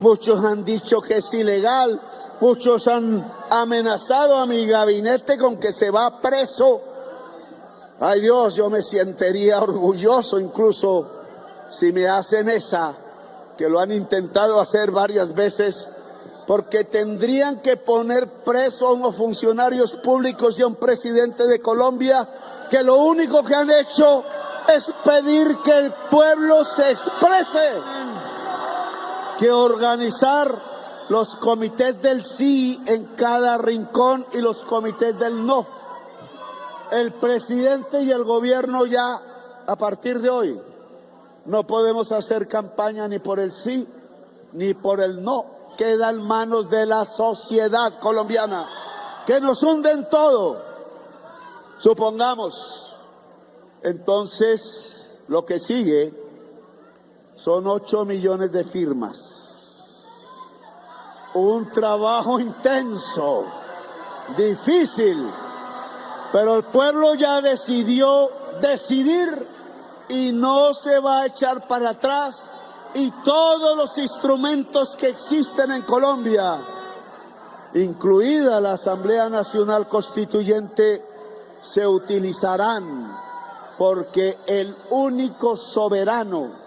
muchos han dicho que es ilegal, muchos han amenazado a mi gabinete con que se va preso. Ay Dios, yo me sentiría orgulloso incluso si me hacen esa, que lo han intentado hacer varias veces, porque tendrían que poner preso a unos funcionarios públicos y a un presidente de Colombia que lo único que han hecho es pedir que el pueblo se exprese, que organizar los comités del sí en cada rincón y los comités del no. El presidente y el gobierno ya, a partir de hoy, no podemos hacer campaña ni por el sí ni por el no. Queda en manos de la sociedad colombiana, que nos hunden todo. Supongamos, entonces, lo que sigue son 8 millones de firmas. Un trabajo intenso, difícil, pero el pueblo ya decidió decidir y no se va a echar para atrás. Y todos los instrumentos que existen en Colombia, incluida la Asamblea Nacional Constituyente, se utilizarán, porque el único soberano,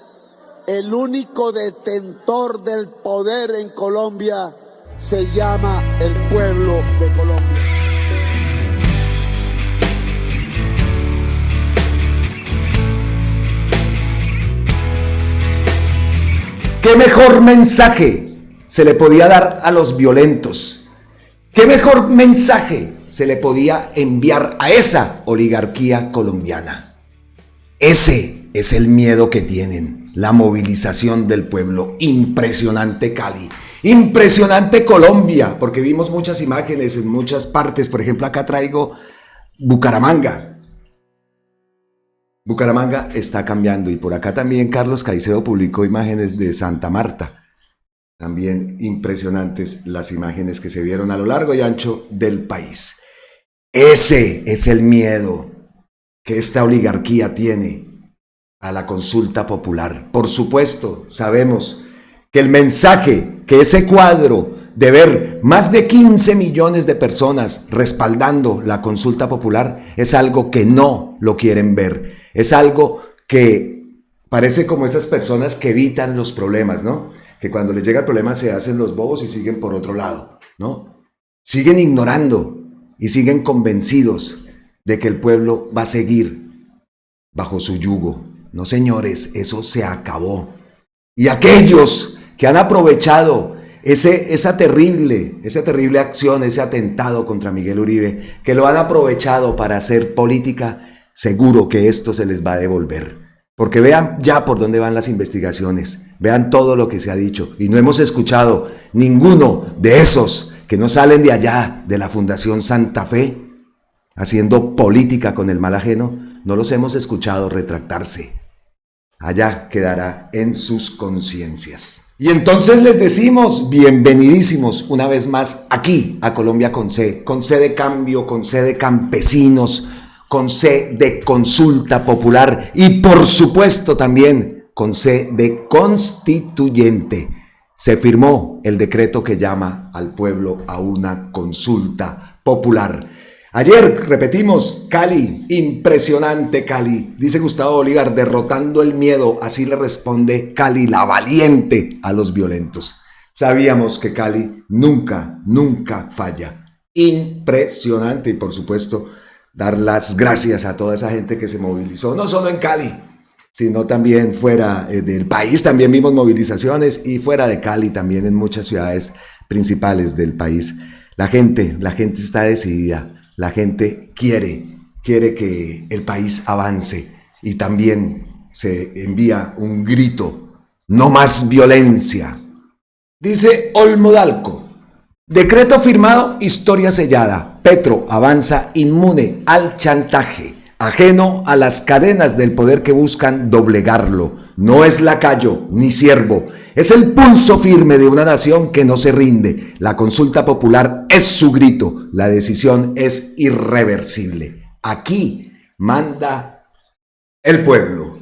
el único detentor del poder en Colombia se llama el pueblo de Colombia. ¿Qué mejor mensaje se le podía dar a los violentos? ¿Qué mejor mensaje se le podía enviar a esa oligarquía colombiana? Ese es el miedo que tienen, la movilización del pueblo. Impresionante Cali, impresionante Colombia, porque vimos muchas imágenes en muchas partes. Por ejemplo, acá traigo Bucaramanga. Bucaramanga está cambiando, y por acá también Carlos Caicedo publicó imágenes de Santa Marta. También impresionantes las imágenes que se vieron a lo largo y ancho del país. Ese es el miedo que esta oligarquía tiene a la consulta popular. Por supuesto, sabemos que el mensaje, que ese cuadro de ver más de 15 millones de personas respaldando la consulta popular es algo que no lo quieren ver. Es algo que parece como esas personas que evitan los problemas, ¿no? Que cuando les llega el problema se hacen los bobos y siguen por otro lado, ¿no? Siguen ignorando y siguen convencidos de que el pueblo va a seguir bajo su yugo. No, señores, eso se acabó. Y aquellos que han aprovechado esa terrible acción, ese atentado contra Miguel Uribe, que lo han aprovechado para hacer política, seguro que esto se les va a devolver. Porque vean ya por dónde van las investigaciones, vean todo lo que se ha dicho, y no hemos escuchado ninguno de esos que no salen de allá, de la Fundación Santa Fe, haciendo política con el mal ajeno, no los hemos escuchado retractarse. Allá quedará en sus conciencias. Y entonces les decimos bienvenidísimos una vez más aquí a Colombia con C de cambio, con C de campesinos, con C de consulta popular y por supuesto también con C de constituyente. Se firmó el decreto que llama al pueblo a una consulta popular. Ayer, repetimos, Cali, impresionante Cali, dice Gustavo Bolívar, derrotando el miedo, así le responde Cali, la valiente, a los violentos. Sabíamos que Cali nunca falla. Impresionante, y por supuesto, dar las gracias a toda esa gente que se movilizó, no solo en Cali, sino también fuera del país. También vimos movilizaciones, y fuera de Cali también en muchas ciudades principales del país. La gente está decidida. La gente quiere que el país avance, y también se envía un grito: no más violencia. Dice Olmodalco: decreto firmado, historia sellada. Petro avanza inmune al chantaje, ajeno a las cadenas del poder que buscan doblegarlo. No es lacayo ni siervo, es el pulso firme de una nación que no se rinde. La consulta popular es su grito, la decisión es irreversible. Aquí manda el pueblo.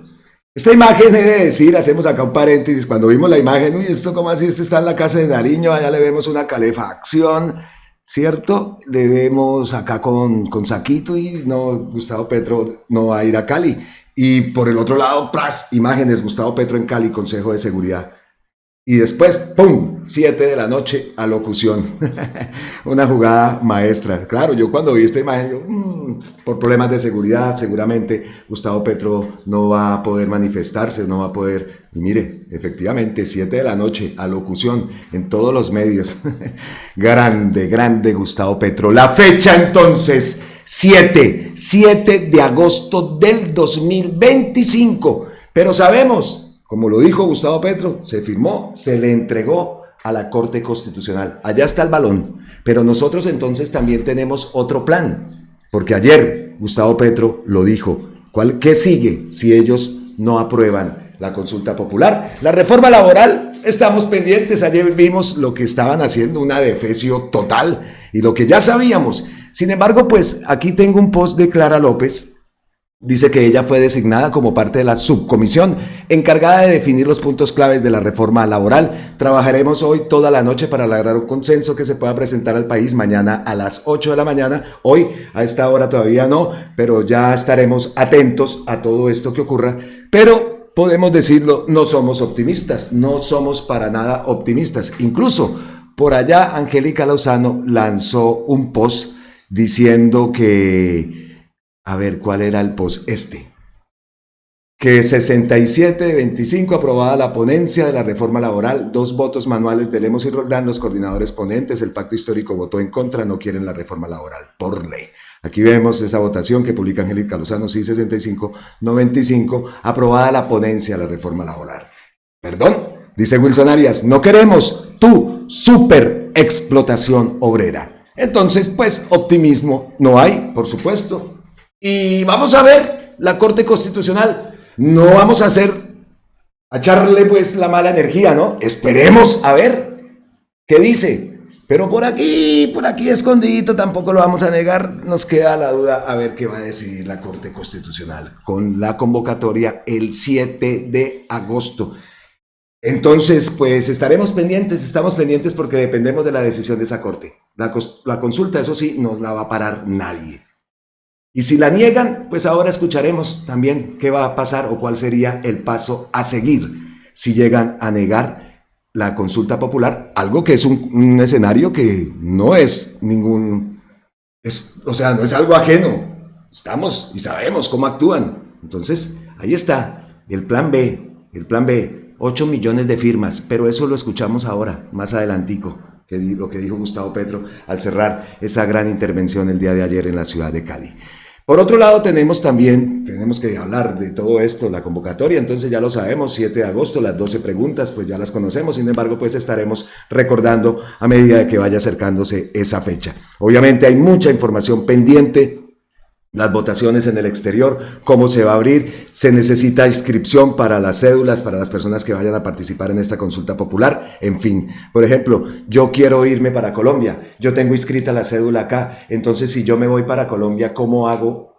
Esta imagen, he de decir, hacemos acá un paréntesis, cuando vimos la imagen, uy, esto como así, este está en la casa de Nariño, allá le vemos una calefacción, ¿cierto? Le vemos acá con saquito y no, Gustavo Petro no va a ir a Cali. Y por el otro lado, ¡pras! Imágenes, Gustavo Petro en Cali, Consejo de Seguridad. Y después, ¡pum!, 7 de la noche, alocución. Una jugada maestra. Claro, yo cuando vi esta imagen, por problemas de seguridad, seguramente Gustavo Petro no va a poder manifestarse, no va a poder... Y mire, efectivamente, 7 de la noche, alocución en todos los medios. Grande, grande Gustavo Petro. La fecha entonces, 7 de agosto del 2025. Pero sabemos... Como lo dijo Gustavo Petro, se firmó, se le entregó a la Corte Constitucional. Allá está el balón. Pero nosotros entonces también tenemos otro plan. Porque ayer Gustavo Petro lo dijo. ¿Qué sigue si ellos no aprueban la consulta popular? La reforma laboral, estamos pendientes. Ayer vimos lo que estaban haciendo, una defecio total. Y lo que ya sabíamos. Sin embargo, pues aquí tengo un post de Clara López. Dice que ella fue designada como parte de la subcomisión encargada de definir los puntos claves de la reforma laboral. Trabajaremos hoy toda la noche para lograr un consenso que se pueda presentar al país mañana a las 8 de la mañana. Hoy, a esta hora todavía no, pero ya estaremos atentos a todo esto que ocurra. Pero podemos decirlo, no somos optimistas, no somos para nada optimistas. Incluso por allá Angélica Lozano lanzó un post diciendo que... A ver, ¿cuál era el post? Que 67 de 25 aprobada la ponencia de la reforma laboral, 2 votos manuales de Lemos y Roldán, los coordinadores ponentes, el pacto histórico votó en contra, no quieren la reforma laboral, por ley. Aquí vemos esa votación que publica Angélica Lozano, sí, 65, 95, aprobada la ponencia de la reforma laboral. Perdón, dice Wilson Arias, no queremos tu super explotación obrera. Entonces, pues, optimismo no hay, por supuesto. Y vamos a ver la Corte Constitucional. No vamos a echarle pues la mala energía, ¿no? Esperemos a ver qué dice. Pero por aquí escondidito, tampoco lo vamos a negar. Nos queda la duda a ver qué va a decidir la Corte Constitucional con la convocatoria el 7 de agosto. Entonces, pues estamos pendientes porque dependemos de la decisión de esa Corte. La consulta, eso sí, no la va a parar nadie. Y si la niegan, pues ahora escucharemos también qué va a pasar o cuál sería el paso a seguir si llegan a negar la consulta popular, algo que es un escenario que no es no es algo ajeno. Estamos y sabemos cómo actúan. Entonces, ahí está el plan B, 8 millones de firmas, pero eso lo escuchamos ahora, más adelantico, lo que dijo Gustavo Petro al cerrar esa gran intervención el día de ayer en la ciudad de Cali. Por otro lado, tenemos que hablar de todo esto, la convocatoria, entonces ya lo sabemos, 7 de agosto, las 12 preguntas, pues ya las conocemos, sin embargo, pues estaremos recordando a medida de que vaya acercándose esa fecha. Obviamente hay mucha información pendiente, las votaciones en el exterior, cómo se va a abrir, se necesita inscripción para las cédulas, para las personas que vayan a participar en esta consulta popular, en fin. Por ejemplo, yo quiero irme para Colombia, yo tengo inscrita la cédula acá, entonces si yo me voy para Colombia, ¿cómo hago?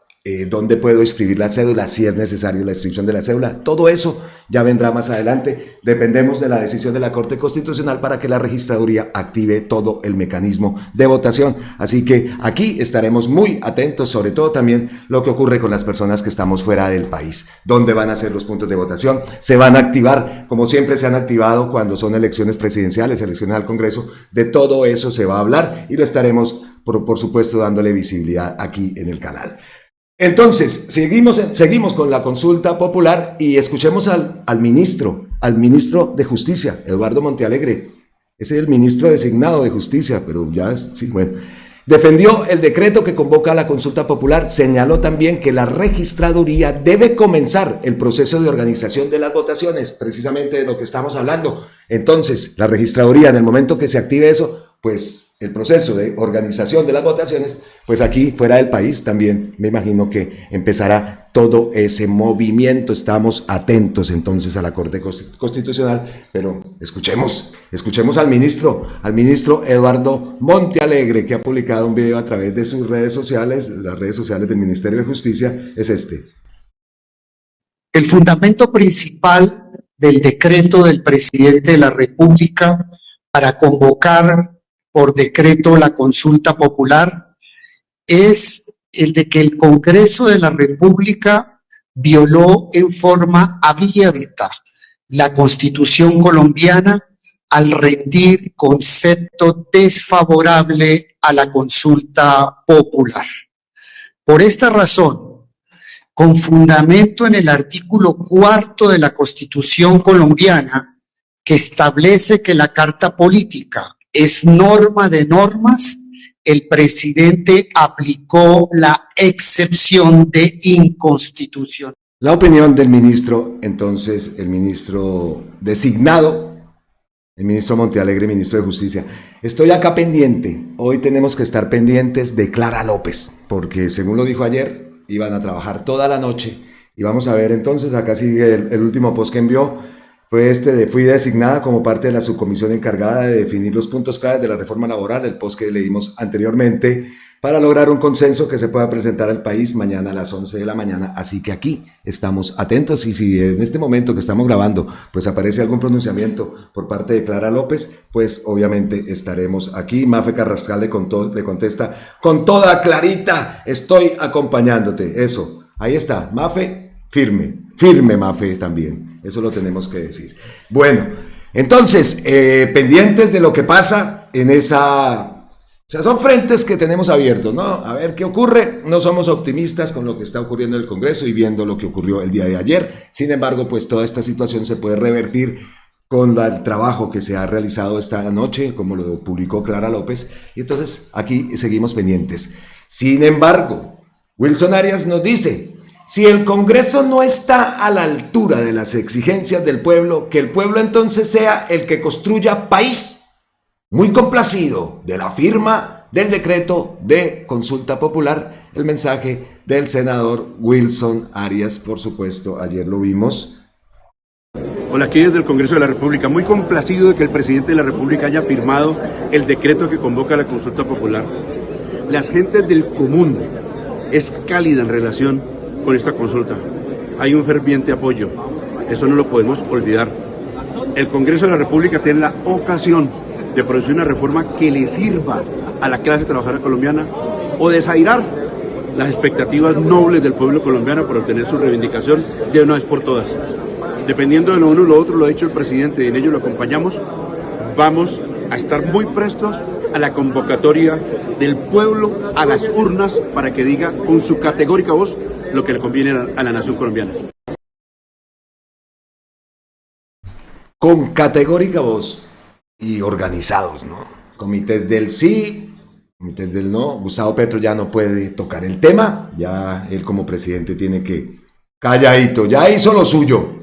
¿Dónde puedo inscribir la cédula? Si es necesario la inscripción de la cédula. Todo eso ya vendrá más adelante. Dependemos de la decisión de la Corte Constitucional para que la registraduría active todo el mecanismo de votación. Así que aquí estaremos muy atentos, sobre todo también lo que ocurre con las personas que estamos fuera del país. ¿Dónde van a ser los puntos de votación? Se van a activar, como siempre se han activado cuando son elecciones presidenciales, elecciones al Congreso. De todo eso se va a hablar y lo estaremos, por supuesto, dándole visibilidad aquí en el canal. Entonces, seguimos con la consulta popular y escuchemos al ministro de Justicia, Eduardo Montealegre. Ese es el ministro designado de Justicia, pero ya, sí, bueno. Defendió el decreto que convoca a la consulta popular, señaló también que la registraduría debe comenzar el proceso de organización de las votaciones, precisamente de lo que estamos hablando. Entonces, la registraduría, en el momento que se active eso, pues el proceso de organización de las votaciones, pues aquí fuera del país también me imagino que empezará todo ese movimiento. Estamos atentos entonces a la Corte Constitucional, pero escuchemos al ministro Eduardo Montealegre, que ha publicado un video a través de sus redes sociales, las redes sociales del Ministerio de Justicia, es este. El fundamento principal del decreto del presidente de la República para convocar por decreto la consulta popular es el de que el Congreso de la República violó en forma abierta la Constitución colombiana al rendir concepto desfavorable a la consulta popular. Por esta razón, con fundamento en el artículo 4 de la Constitución colombiana, que establece que la Carta Política es norma de normas, el presidente aplicó la excepción de inconstitucionalidad. La opinión del ministro, entonces, el ministro designado, el ministro Montealegre, ministro de Justicia. Estoy acá pendiente, hoy tenemos que estar pendientes de Clara López, porque según lo dijo ayer, iban a trabajar toda la noche, y vamos a ver entonces, acá sigue el último post que envió, fue fui designada como parte de la subcomisión encargada de definir los puntos claves de la reforma laboral, el post que leímos anteriormente, para lograr un consenso que se pueda presentar al país mañana a las 11 de la mañana. Así que aquí estamos atentos y si en este momento que estamos grabando pues aparece algún pronunciamiento por parte de Clara López, pues obviamente estaremos aquí. Mafe Carrascal le contesta, con toda Clarita, estoy acompañándote. Eso, ahí está, Mafe, firme Mafe también. Eso lo tenemos que decir. Bueno, entonces, pendientes de lo que pasa en esa... O sea, son frentes que tenemos abiertos, ¿no? A ver qué ocurre. No somos optimistas con lo que está ocurriendo en el Congreso y viendo lo que ocurrió el día de ayer. Sin embargo, pues toda esta situación se puede revertir con el trabajo que se ha realizado esta noche, como lo publicó Clara López. Y entonces aquí seguimos pendientes. Sin embargo, Wilson Arias nos dice, si el Congreso no está a la altura de las exigencias del pueblo, que el pueblo entonces sea el que construya país. Muy complacido de la firma del decreto de consulta popular, el mensaje del senador Wilson Arias, por supuesto, ayer lo vimos. Hola, aquí desde el Congreso de la República, muy complacido de que el presidente de la República haya firmado el decreto que convoca la consulta popular. Las gentes del común es cálida en relación con esta consulta. Hay un ferviente apoyo, eso no lo podemos olvidar. El Congreso de la República tiene la ocasión de producir una reforma que le sirva a la clase trabajadora colombiana o desairar las expectativas nobles del pueblo colombiano para obtener su reivindicación de una vez por todas. Dependiendo de lo uno y lo otro, lo ha dicho el presidente y en ello lo acompañamos, vamos a estar muy prestos a la convocatoria del pueblo a las urnas para que diga con su categórica voz lo que le conviene a la nación colombiana. Con categórica voz. Y organizados, ¿no? Comités del sí, comités del no. Gustavo Petro ya no puede tocar el tema, ya él como presidente tiene que calladito, ya hizo lo suyo,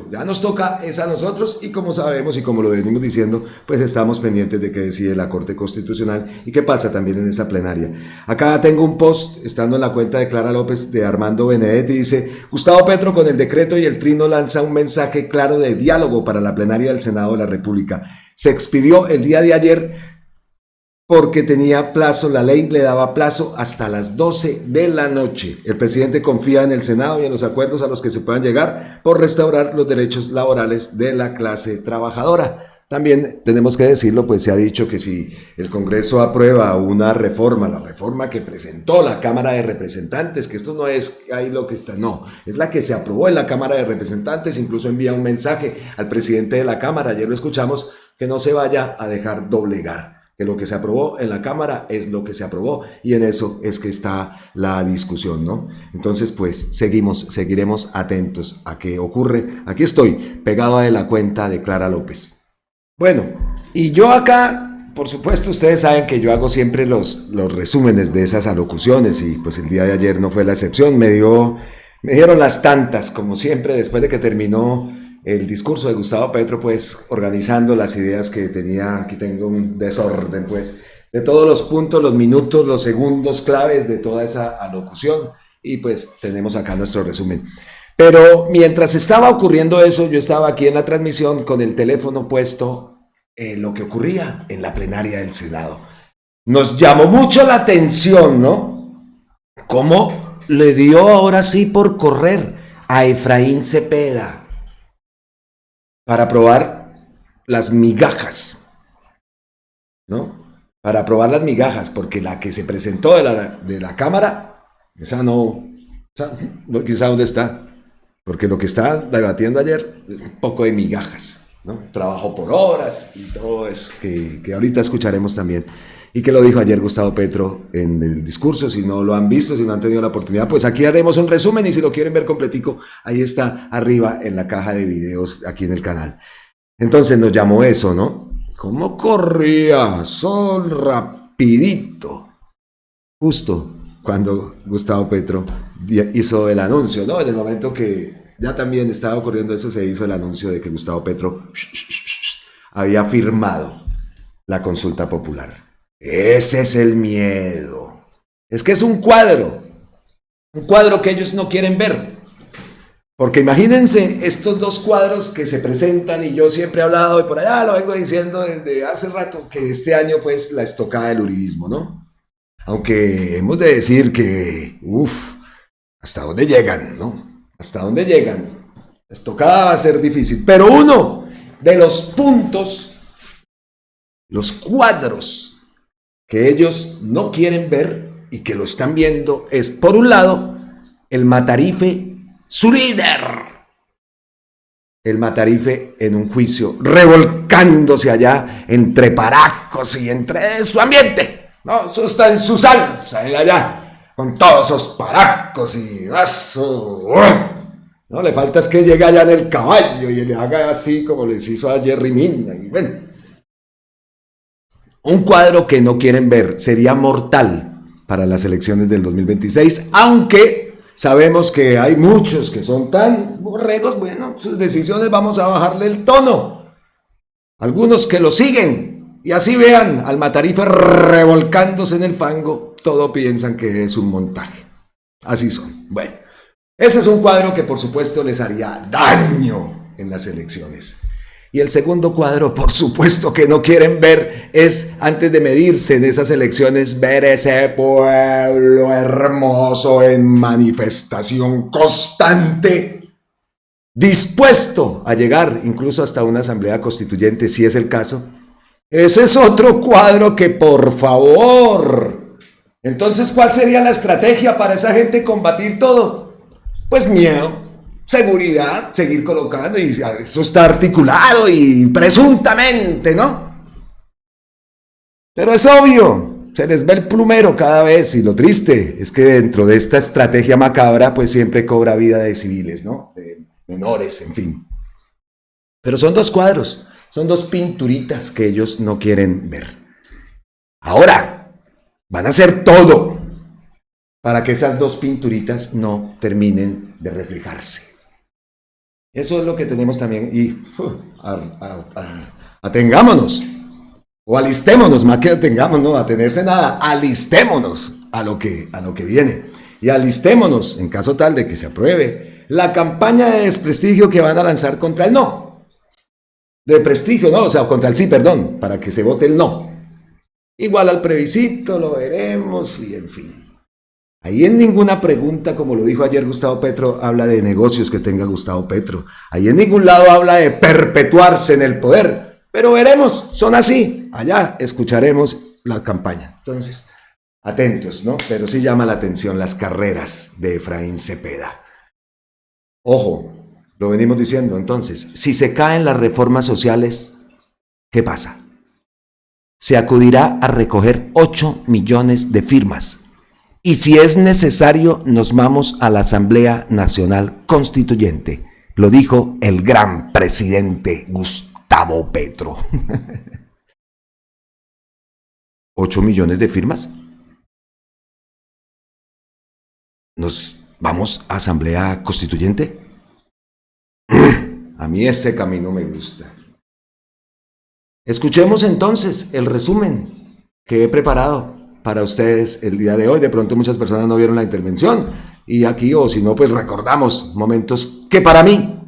ya nos toca es a nosotros y como sabemos y como lo venimos diciendo, pues estamos pendientes de qué decide la Corte Constitucional y qué pasa también en esa plenaria. Acá tengo un post, estando en la cuenta de Clara López, de Armando Benedetti, dice, Gustavo Petro con el decreto y el trino lanza un mensaje claro de diálogo para la plenaria del Senado de la República. Se expidió el día de ayer porque tenía plazo, la ley le daba plazo hasta las 12 de la noche. El presidente confía en el Senado y en los acuerdos a los que se puedan llegar por restaurar los derechos laborales de la clase trabajadora. También tenemos que decirlo, pues se ha dicho que si el Congreso aprueba una reforma, la reforma que presentó la Cámara de Representantes, que esto no es ahí lo que está, no, es la que se aprobó en la Cámara de Representantes, incluso envía un mensaje al presidente de la Cámara, ayer lo escuchamos, que no se vaya a dejar doblegar. Que lo que se aprobó en la Cámara es lo que se aprobó y en eso es que está la discusión, ¿no? Entonces, pues, seguiremos atentos a qué ocurre. Aquí estoy, pegado a la cuenta de Clara López. Bueno, y yo acá, por supuesto, ustedes saben que yo hago siempre los resúmenes de esas alocuciones y pues el día de ayer no fue la excepción. Me dieron las tantas, como siempre, después de que terminó el discurso de Gustavo Petro, pues organizando las ideas que tenía. Aquí tengo un desorden, pues, de todos los puntos, los minutos, los segundos claves de toda esa alocución y pues tenemos acá nuestro resumen. Pero mientras estaba ocurriendo eso, yo estaba aquí en la transmisión con el teléfono puesto en lo que ocurría en la plenaria del Senado. Nos llamó mucho la atención, ¿no? Cómo le dio ahora sí por correr a Efraín Cepeda para probar las migajas, ¿no? Para probar las migajas, porque la que se presentó de la Cámara, esa no, quizá dónde está, porque lo que está debatiendo ayer es un poco de migajas, ¿no? Trabajo por horas y todo eso, que ahorita escucharemos también, y que lo dijo ayer Gustavo Petro en el discurso. Si no lo han visto, si no han tenido la oportunidad, pues aquí haremos un resumen, y si lo quieren ver completico, ahí está arriba en la caja de videos aquí en el canal. Entonces nos llamó eso, ¿no? ¿Cómo corría? Sol rapidito. Justo cuando Gustavo Petro hizo el anuncio, ¿no? En el momento que ya también estaba ocurriendo eso, se hizo el anuncio de que Gustavo Petro había firmado la consulta popular. Ese es el miedo. Es que es un cuadro que ellos no quieren ver. Porque imagínense estos dos cuadros que se presentan, y yo siempre he hablado, y por allá lo vengo diciendo desde hace rato, que este año pues la estocada del uribismo, ¿no? Aunque hemos de decir que, ¿hasta dónde llegan, no? ¿Hasta dónde llegan? La estocada va a ser difícil, pero uno de los puntos, los cuadros que ellos no quieren ver y que lo están viendo es, por un lado, el Matarife, su líder, el Matarife en un juicio, revolcándose allá entre paracos y entre su ambiente, ¿no? Eso está en su salsa, allá, con todos esos paracos y eso. No, le falta es que llegue allá en el caballo y le haga así como les hizo a Jerry Mina, y bueno. Un cuadro que no quieren ver, sería mortal para las elecciones del 2026, aunque sabemos que hay muchos que son tan borregos, bueno, sus decisiones vamos a bajarle el tono. Algunos que lo siguen y así vean al Matarife revolcándose en el fango, todo piensan que es un montaje. Así son. Bueno, ese es un cuadro que por supuesto les haría daño en las elecciones. Y el segundo cuadro, por supuesto, que no quieren ver es, antes de medirse en esas elecciones, ver ese pueblo hermoso en manifestación constante, dispuesto a llegar incluso hasta una asamblea constituyente, si es el caso. Ese es otro cuadro que, por favor. Entonces, ¿cuál sería la estrategia para esa gente combatir todo? Pues miedo. Seguridad, seguir colocando, y eso está articulado y presuntamente, ¿no? Pero es obvio, se les ve el plumero cada vez, y lo triste es que dentro de esta estrategia macabra, pues siempre cobra vida de civiles, ¿no? De menores, en fin. Pero son dos cuadros, son dos pinturitas que ellos no quieren ver. Ahora, van a hacer todo para que esas dos pinturitas no terminen de reflejarse. Eso es lo que tenemos también, y atengámonos, o alistémonos, más que atengamos, no atenerse nada, alistémonos a lo que viene, y alistémonos, en caso tal de que se apruebe, la campaña de desprestigio que van a lanzar contra el no, de prestigio, no, o sea, contra el sí, perdón, para que se vote el no, igual al plebiscito, lo veremos, y en fin. Ahí en ninguna pregunta, como lo dijo ayer Gustavo Petro, habla de negocios que tenga Gustavo Petro. Ahí en ningún lado habla de perpetuarse en el poder. Pero veremos, son así. Allá escucharemos la campaña. Entonces, atentos, ¿no? Pero sí llama la atención las carreras de Efraín Cepeda. Ojo, lo venimos diciendo. Entonces, si se caen las reformas sociales, ¿qué pasa? Se acudirá a recoger 8 millones de firmas. Y si es necesario, nos vamos a la Asamblea Nacional Constituyente. Lo dijo el gran presidente Gustavo Petro. 8 millones de firmas. ¿Nos vamos a Asamblea Constituyente? A mí ese camino me gusta. Escuchemos entonces el resumen que he preparado para ustedes el día de hoy. De pronto muchas personas no vieron la intervención, y aquí, o si no, pues recordamos momentos que para mí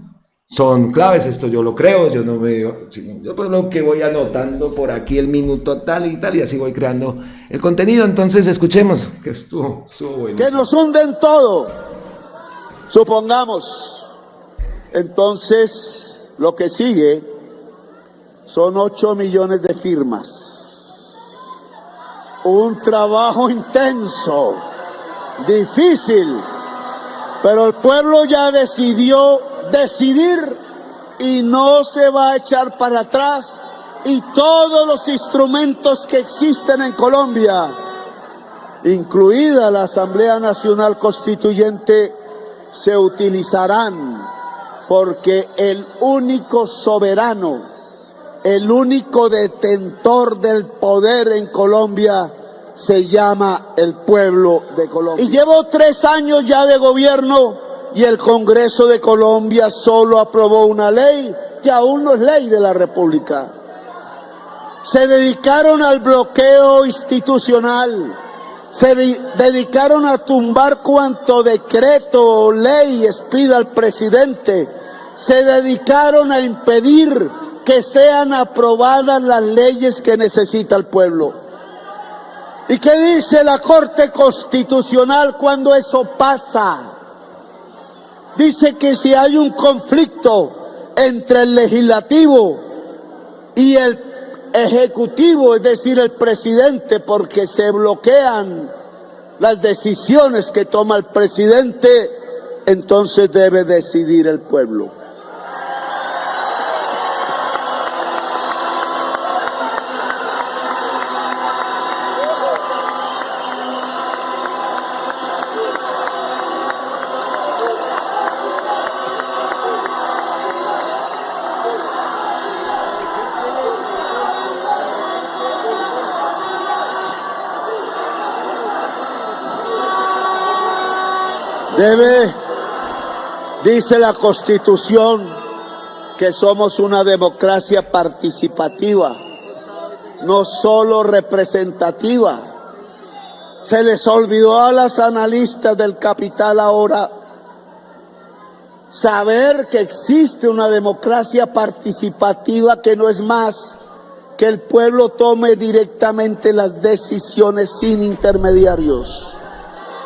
son claves, esto yo lo creo, yo no veo, yo pues lo que voy anotando por aquí el minuto tal y tal, y así voy creando el contenido. Entonces escuchemos, que estuvo bueno. Que nos hunden todo, supongamos. Entonces, lo que sigue son 8 millones de firmas. Un trabajo intenso, difícil, pero el pueblo ya decidió decidir y no se va a echar para atrás, y todos los instrumentos que existen en Colombia, incluida la Asamblea Nacional Constituyente, se utilizarán, porque el único soberano, el único detentor del poder en Colombia se llama el pueblo de Colombia. Y llevo 3 años ya de gobierno, y el Congreso de Colombia solo aprobó una ley que aún no es ley de la República. Se dedicaron al bloqueo institucional, se dedicaron a tumbar cuanto decreto o ley expida el presidente, se dedicaron a impedir que sean aprobadas las leyes que necesita el pueblo. ¿Y qué dice la Corte Constitucional cuando eso pasa? Dice que si hay un conflicto entre el legislativo y el ejecutivo, es decir, el presidente, porque se bloquean las decisiones que toma el presidente, entonces debe decidir el pueblo. Dice la Constitución que somos una democracia participativa, no solo representativa. Se les olvidó a los analistas del capital ahora saber que existe una democracia participativa, que no es más que el pueblo tome directamente las decisiones sin intermediarios,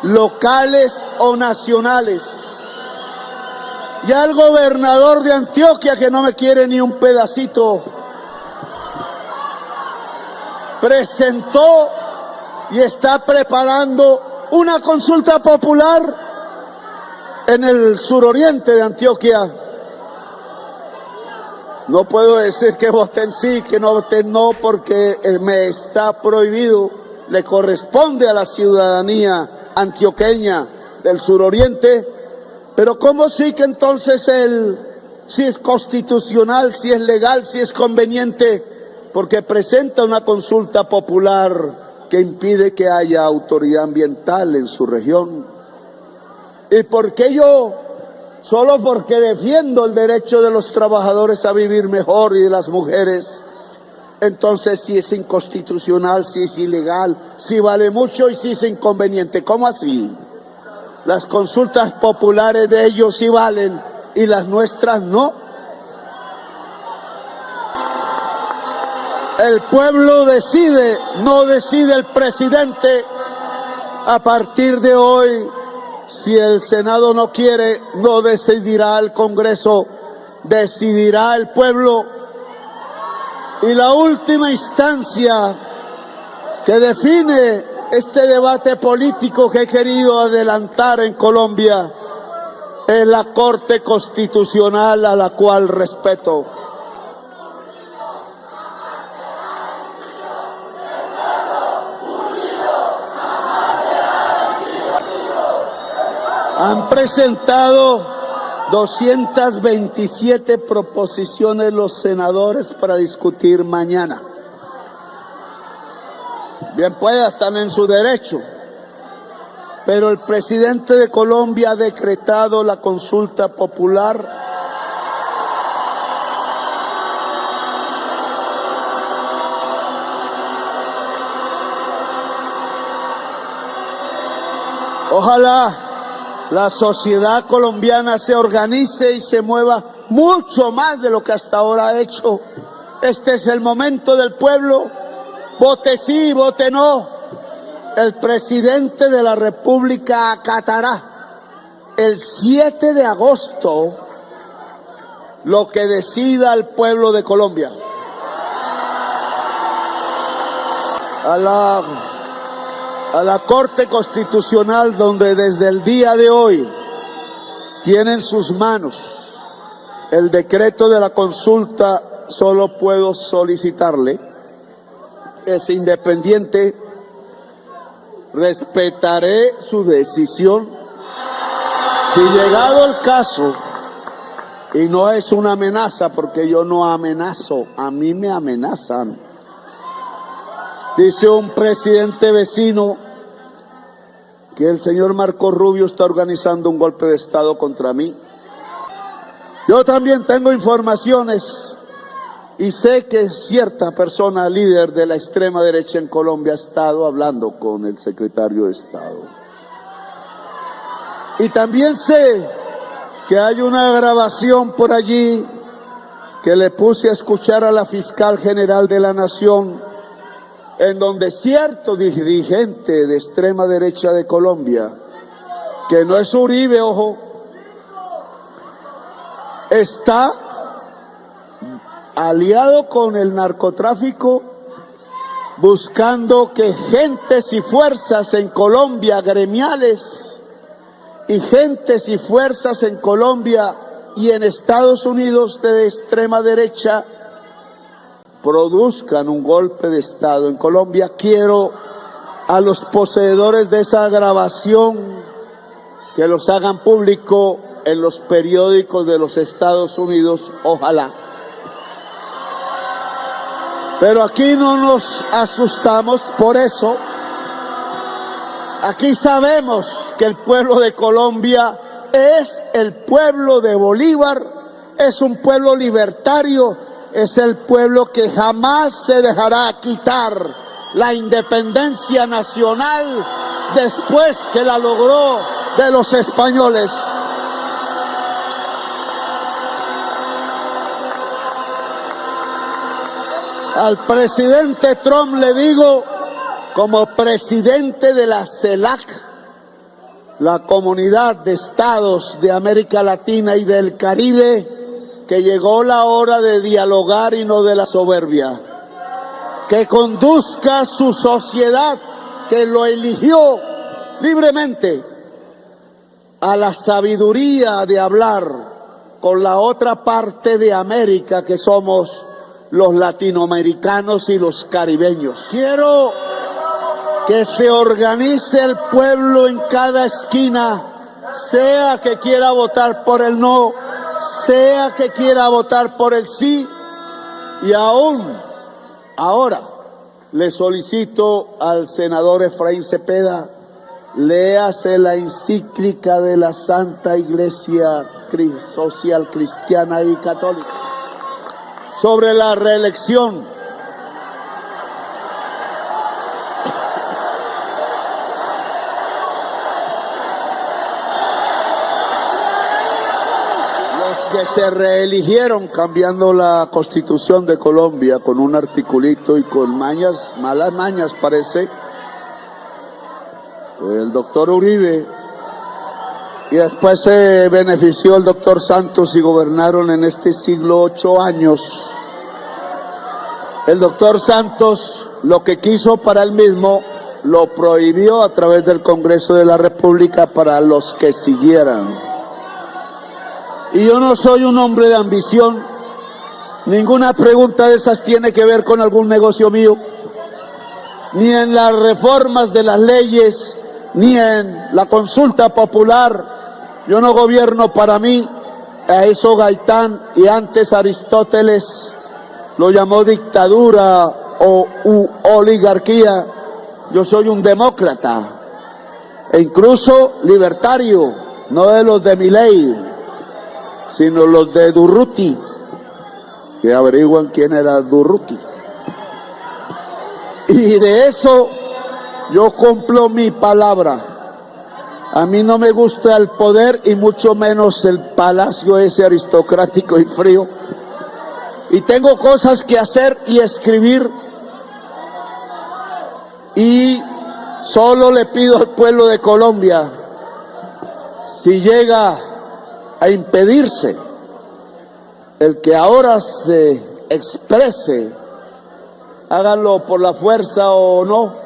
locales o nacionales. Ya el gobernador de Antioquia, que no me quiere ni un pedacito, presentó y está preparando una consulta popular en el suroriente de Antioquia. No puedo decir que voten sí, que no voten no, porque me está prohibido. Le corresponde a la ciudadanía antioqueña del suroriente. Pero ¿cómo sí que entonces si es constitucional, si es legal, si es conveniente? Porque presenta una consulta popular que impide que haya autoridad ambiental en su región. ¿Y por qué yo? Solo porque defiendo el derecho de los trabajadores a vivir mejor y de las mujeres. Entonces, si es inconstitucional, si es ilegal, si vale mucho y si es inconveniente. ¿Cómo así? Las consultas populares de ellos sí valen y las nuestras no. El pueblo decide, no decide el presidente. A partir de hoy, si el Senado no quiere, no decidirá el Congreso, decidirá el pueblo. Y la última instancia que define este debate político que he querido adelantar en Colombia es la Corte Constitucional, a la cual respeto. Han presentado 227 proposiciones los senadores para discutir mañana. Bien pueda, están en su derecho, pero el presidente de Colombia ha decretado la consulta popular Ojalá la sociedad colombiana se organice y se mueva mucho más de lo que hasta ahora ha hecho. Este es el momento del pueblo. Vote sí, vote no. El presidente de la República acatará el 7 de agosto lo que decida el pueblo de Colombia. A la Corte Constitucional, donde desde el día de hoy tiene en sus manos el decreto de la consulta, solo puedo solicitarle, es independiente, respetaré su decisión. Si llegado el caso, y no es una amenaza, porque yo no amenazo, a mí me amenazan. Dice un presidente vecino que el señor Marco Rubio está organizando un golpe de Estado contra mí. Yo también tengo informaciones y sé que cierta persona líder de la extrema derecha en Colombia ha estado hablando con el secretario de Estado. Y también sé que hay una grabación por allí que le puse a escuchar a la fiscal general de la Nación, en donde cierto dirigente de extrema derecha de Colombia, que no es Uribe, ojo, está aliado con el narcotráfico, buscando que gentes y fuerzas en Colombia, gremiales, y gentes y fuerzas en Colombia y en Estados Unidos de extrema derecha produzcan un golpe de Estado en Colombia. Quiero a los poseedores de esa grabación que los hagan público en los periódicos de los Estados Unidos, ojalá. Pero aquí no nos asustamos por eso. Aquí sabemos que el pueblo de Colombia es el pueblo de Bolívar, es un pueblo libertario, es el pueblo que jamás se dejará quitar la independencia nacional después que la logró de los españoles. Al presidente Trump le digo, como presidente de la CELAC, la Comunidad de Estados de América Latina y del Caribe, que llegó la hora de dialogar y no de la soberbia, que conduzca su sociedad, que lo eligió libremente, a la sabiduría de hablar con la otra parte de América, que somos los latinoamericanos y los caribeños. Quiero que se organice el pueblo en cada esquina, sea que quiera votar por el no, sea que quiera votar por el sí, y aún ahora le solicito al senador Efraín Cepeda, léase la encíclica de la Santa Iglesia Social Cristiana y Católica sobre la reelección. Que se reeligieron cambiando la Constitución de Colombia con un articulito y con mañas, malas mañas parece, el doctor Uribe, y después se benefició el doctor Santos y gobernaron en este siglo 8 años. El doctor Santos lo que quiso para él mismo lo prohibió a través del Congreso de la República para los que siguieran. Y yo no soy un hombre de ambición, ninguna pregunta de esas tiene que ver con algún negocio mío, ni en las reformas de las leyes, ni en la consulta popular. Yo no gobierno para mí, a eso Gaitán y antes Aristóteles lo llamó dictadura o oligarquía. Yo soy un demócrata e incluso libertario, no de los de Milei, sino los de Durruti, que averiguan quién era Durruti. Y de eso yo cumplo mi palabra. A mí no me gusta el poder y mucho menos el palacio ese aristocrático y frío. Y tengo cosas que hacer y escribir. Y solo le pido al pueblo de Colombia, si llega a impedirse el que ahora se exprese, háganlo por la fuerza o no,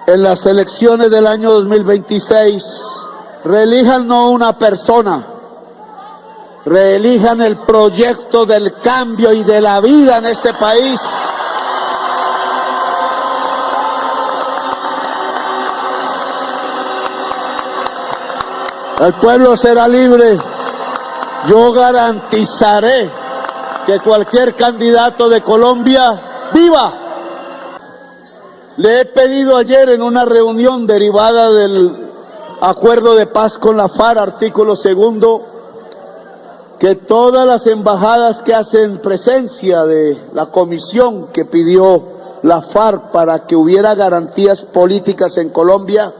en las elecciones del año 2026, reelijan no una persona, reelijan el proyecto del cambio y de la vida en este país. El pueblo será libre. Yo garantizaré que cualquier candidato de Colombia viva. Le he pedido ayer en una reunión derivada del acuerdo de paz con la FARC, artículo 2, que todas las embajadas que hacen presencia de la comisión que pidió la FARC para que hubiera garantías políticas en Colombia,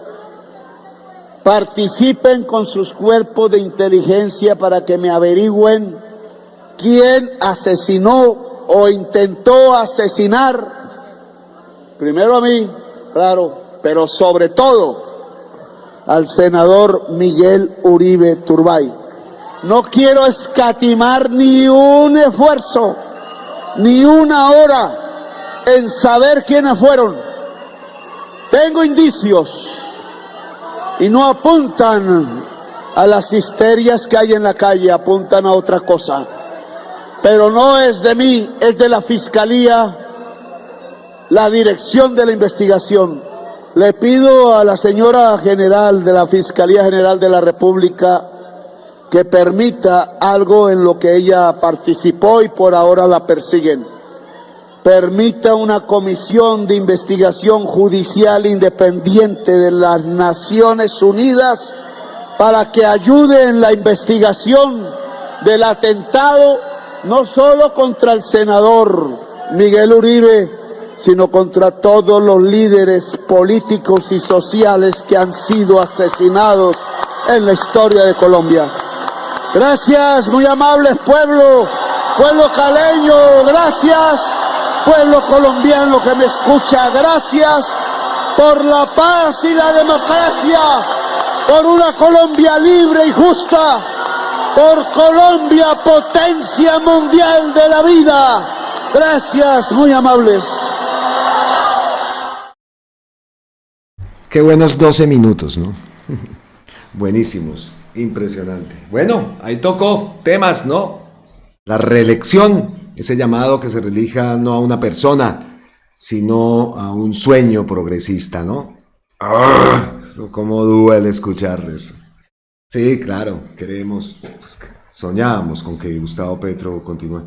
participen con sus cuerpos de inteligencia para que me averigüen quién asesinó o intentó asesinar, primero a mí, claro, pero sobre todo al senador Miguel Uribe Turbay. No quiero escatimar ni un esfuerzo, ni una hora en saber quiénes fueron. Tengo indicios y no apuntan a las histerias que hay en la calle, apuntan a otra cosa. Pero no es de mí, es de la Fiscalía, la dirección de la investigación. Le pido a la señora general de la Fiscalía General de la República que permita algo en lo que ella participó y por ahora la persiguen. Permita una comisión de investigación judicial independiente de las Naciones Unidas para que ayude en la investigación del atentado, no solo contra el senador Miguel Uribe, sino contra todos los líderes políticos y sociales que han sido asesinados en la historia de Colombia. Gracias, muy amables pueblo caleño, gracias. Pueblo colombiano que me escucha, gracias por la paz y la democracia, por una Colombia libre y justa, por Colombia, potencia mundial de la vida. Gracias, muy amables. Qué buenos 12 minutos, ¿no? Buenísimos, impresionante. Bueno, ahí tocó temas, ¿no? La reelección. Ese llamado que se reelija no a una persona, sino a un sueño progresista, ¿no? ¡Ah! ¿Cómo duele escuchar eso? Sí, claro, queremos, pues, soñábamos con que Gustavo Petro continúe.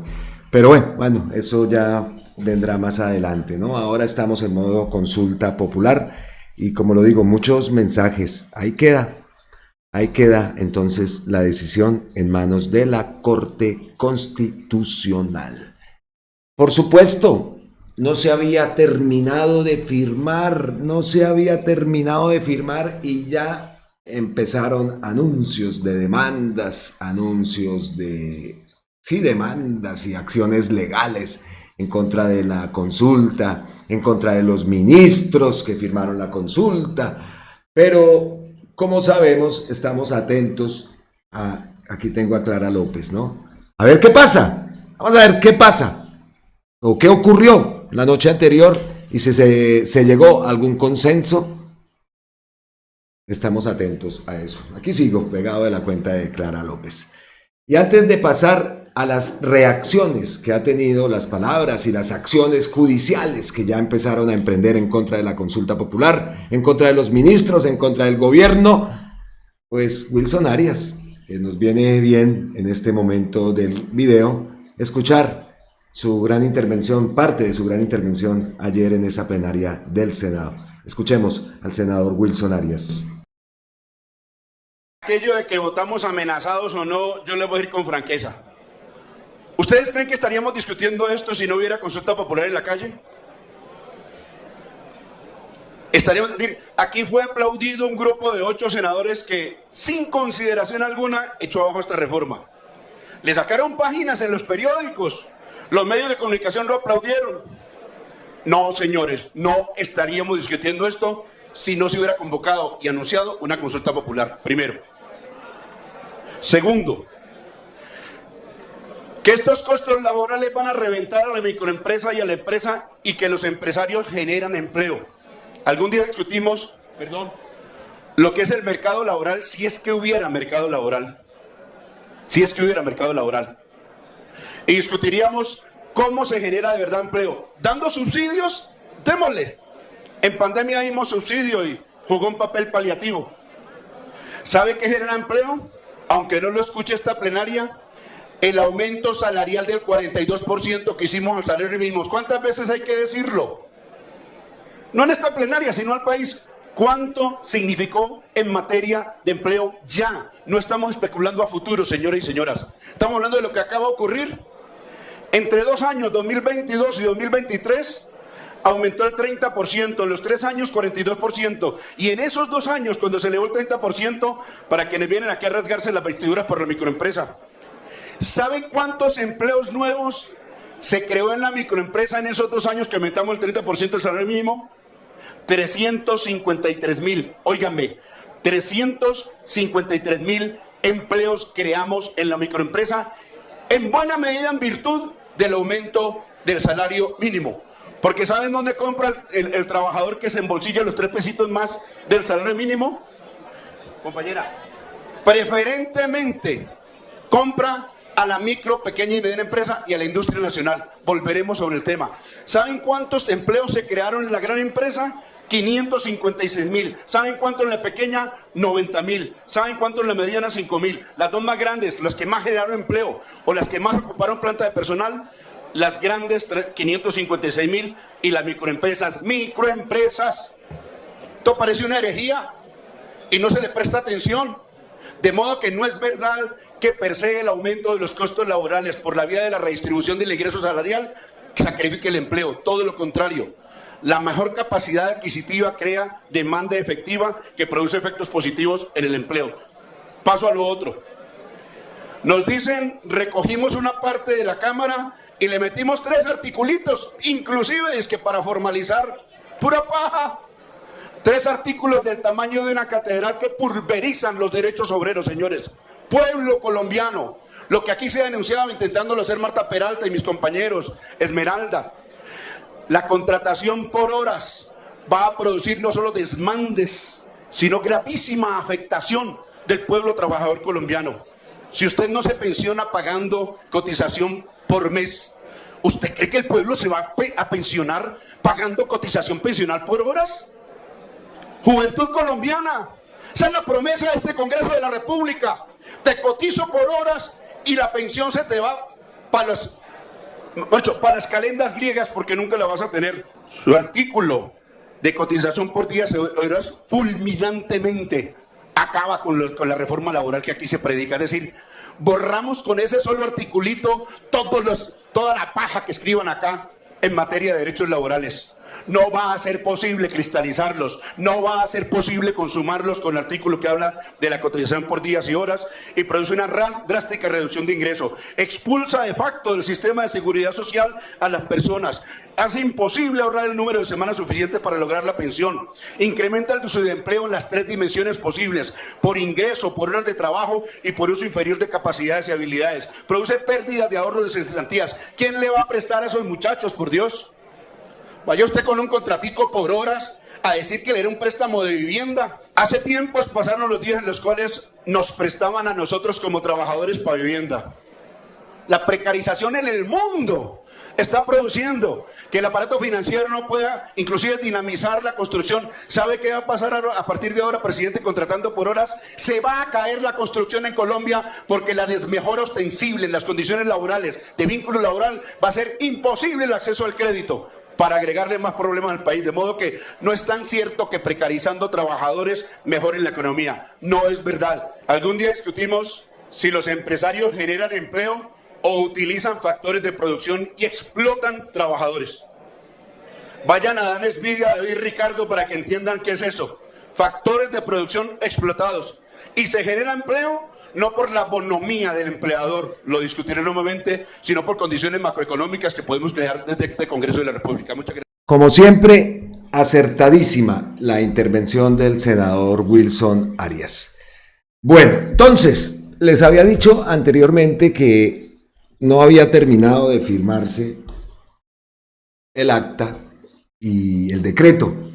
Pero bueno, eso ya vendrá más adelante, ¿no? Ahora estamos en modo consulta popular y como lo digo, muchos mensajes. Ahí queda entonces la decisión en manos de la Corte Constitucional. Por supuesto, no se había terminado de firmar y ya empezaron anuncios de demandas, demandas y acciones legales en contra de la consulta, en contra de los ministros que firmaron la consulta, pero como sabemos, estamos atentos a... Aquí tengo a Clara López, ¿no? A ver qué pasa. Vamos a ver qué pasa. O qué ocurrió la noche anterior y si se llegó a algún consenso. Estamos atentos a eso. Aquí sigo pegado de la cuenta de Clara López. Y antes de pasar a las reacciones que ha tenido las palabras y las acciones judiciales que ya empezaron a emprender en contra de la consulta popular, en contra de los ministros, en contra del gobierno, pues Wilson Arias, que nos viene bien en este momento del video, escuchar su gran intervención, parte de su gran intervención ayer en esa plenaria del Senado. Escuchemos al senador Wilson Arias. Aquello de que votamos amenazados o no, yo les voy a ir con franqueza. ¿Ustedes creen que estaríamos discutiendo esto si no hubiera consulta popular en la calle? Estaríamos decir, aquí fue aplaudido un grupo de 8 senadores que, sin consideración alguna, echó abajo esta reforma. Le sacaron páginas en los periódicos, los medios de comunicación lo aplaudieron. No, señores, no estaríamos discutiendo esto si no se hubiera convocado y anunciado una consulta popular, primero. Segundo, que estos costos laborales van a reventar a la microempresa y a la empresa y que los empresarios generan empleo. Algún día discutimos, lo que es el mercado laboral, si es que hubiera mercado laboral. Si es que hubiera mercado laboral. Y discutiríamos cómo se genera de verdad empleo. Dando subsidios, démosle. En pandemia dimos subsidio y jugó un papel paliativo. ¿Sabe qué genera empleo? Aunque no lo escuche esta plenaria, el aumento salarial del 42% que hicimos al salario mínimo. ¿Cuántas veces hay que decirlo? No en esta plenaria, sino al país. ¿Cuánto significó en materia de empleo ya? No estamos especulando a futuro, señores y señoras. Estamos hablando de lo que acaba de ocurrir. Entre 2 años, 2022 y 2023, aumentó el 30%, en los 3 años 42%. Y en esos 2 años, cuando se elevó el 30%, para quienes vienen aquí a rasgarse las vestiduras por la microempresa, ¿sabe cuántos empleos nuevos se creó en la microempresa en esos 2 años que aumentamos el 30% del salario mínimo? 353,000, óiganme, 353,000 empleos creamos en la microempresa, en buena medida en virtud del aumento del salario mínimo. Porque ¿saben dónde compra el trabajador que se embolsilla los 3 pesitos más del salario mínimo? Compañera, preferentemente compra a la micro, pequeña y mediana empresa y a la industria nacional. Volveremos sobre el tema. ¿Saben cuántos empleos se crearon en la gran empresa? 556,000. ¿Saben cuánto en la pequeña? 90,000. ¿Saben cuánto en la mediana? 5,000. Las 2 más grandes, las que más generaron empleo o las que más ocuparon planta de personal, las grandes 556,000 y las microempresas. ¡Microempresas! Esto parece una herejía y no se le presta atención. De modo que no es verdad que per se el aumento de los costos laborales por la vía de la redistribución del ingreso salarial sacrifique el empleo. Todo lo contrario. La mejor capacidad adquisitiva crea demanda efectiva que produce efectos positivos en el empleo. Paso a lo otro. Nos dicen, recogimos una parte de la Cámara y le metimos 3 articulitos, inclusive es que para formalizar, pura paja. 3 artículos del tamaño de una catedral que pulverizan los derechos obreros, señores. Pueblo colombiano, lo que aquí se ha denunciado intentándolo hacer Marta Peralta y mis compañeros, Esmeralda. La contratación por horas va a producir no solo desmandes, sino gravísima afectación del pueblo trabajador colombiano. Si usted no se pensiona pagando cotización por mes, ¿usted cree que el pueblo se va a pensionar pagando cotización pensional por horas? Juventud colombiana, esa es la promesa de este Congreso de la República. Te cotizo por horas y la pensión se te va para las calendas griegas porque nunca la vas a tener. Su artículo de cotización por días y horas fulminantemente acaba con la reforma laboral que aquí se predica. Es decir, borramos con ese solo articulito toda la paja que escriban acá en materia de derechos laborales. No va a ser posible cristalizarlos, no va a ser posible consumarlos con el artículo que habla de la cotización por días y horas y produce una drástica reducción de ingresos. Expulsa de facto del sistema de seguridad social a las personas. Hace imposible ahorrar el número de semanas suficientes para lograr la pensión. Incrementa el subempleo en las 3 dimensiones posibles: por ingreso, por horas de trabajo y por uso inferior de capacidades y habilidades. Produce pérdidas de ahorros de cesantías. ¿Quién le va a prestar a esos muchachos, por Dios? Vaya usted con un contratico por horas a decir que le era un préstamo de vivienda. Hace tiempos pasaron los días en los cuales nos prestaban a nosotros como trabajadores para vivienda. La precarización en el mundo está produciendo que el aparato financiero no pueda inclusive dinamizar la construcción. ¿Sabe qué va a pasar a partir de ahora, presidente, contratando por horas? Se va a caer la construcción en Colombia porque la desmejora ostensible en las condiciones laborales de vínculo laboral va a ser imposible el acceso al crédito, para agregarle más problemas al país. De modo que no es tan cierto que precarizando trabajadores mejoren la economía. No es verdad. Algún día discutimos si los empresarios generan empleo o utilizan factores de producción y explotan trabajadores. Vayan a Dan Esvidia, a David Ricardo para que entiendan qué es eso. Factores de producción explotados. Y se genera empleo no por la bonomía del empleador, lo discutiré nuevamente, sino por condiciones macroeconómicas que podemos crear desde el Congreso de la República. Muchas gracias. Como siempre, acertadísima la intervención del senador Wilson Arias. Bueno, entonces, les había dicho anteriormente que no había terminado de firmarse el acta y el decreto.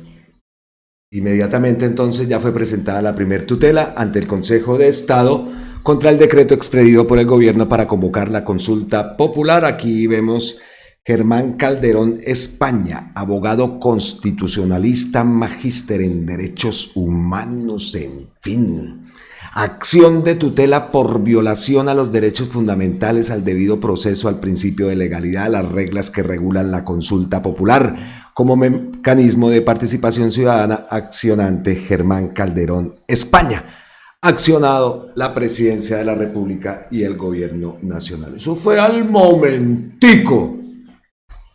Inmediatamente entonces ya fue presentada la primer tutela ante el Consejo de Estado contra el decreto expedido por el gobierno para convocar la consulta popular. Aquí vemos Germán Calderón España, abogado constitucionalista, magíster en derechos humanos, en fin. Acción de tutela por violación a los derechos fundamentales, al debido proceso, al principio de legalidad, a las reglas que regulan la consulta popular como mecanismo de participación ciudadana. Accionante Germán Calderón España. Accionado la Presidencia de la República y el Gobierno Nacional. Eso fue al momentico.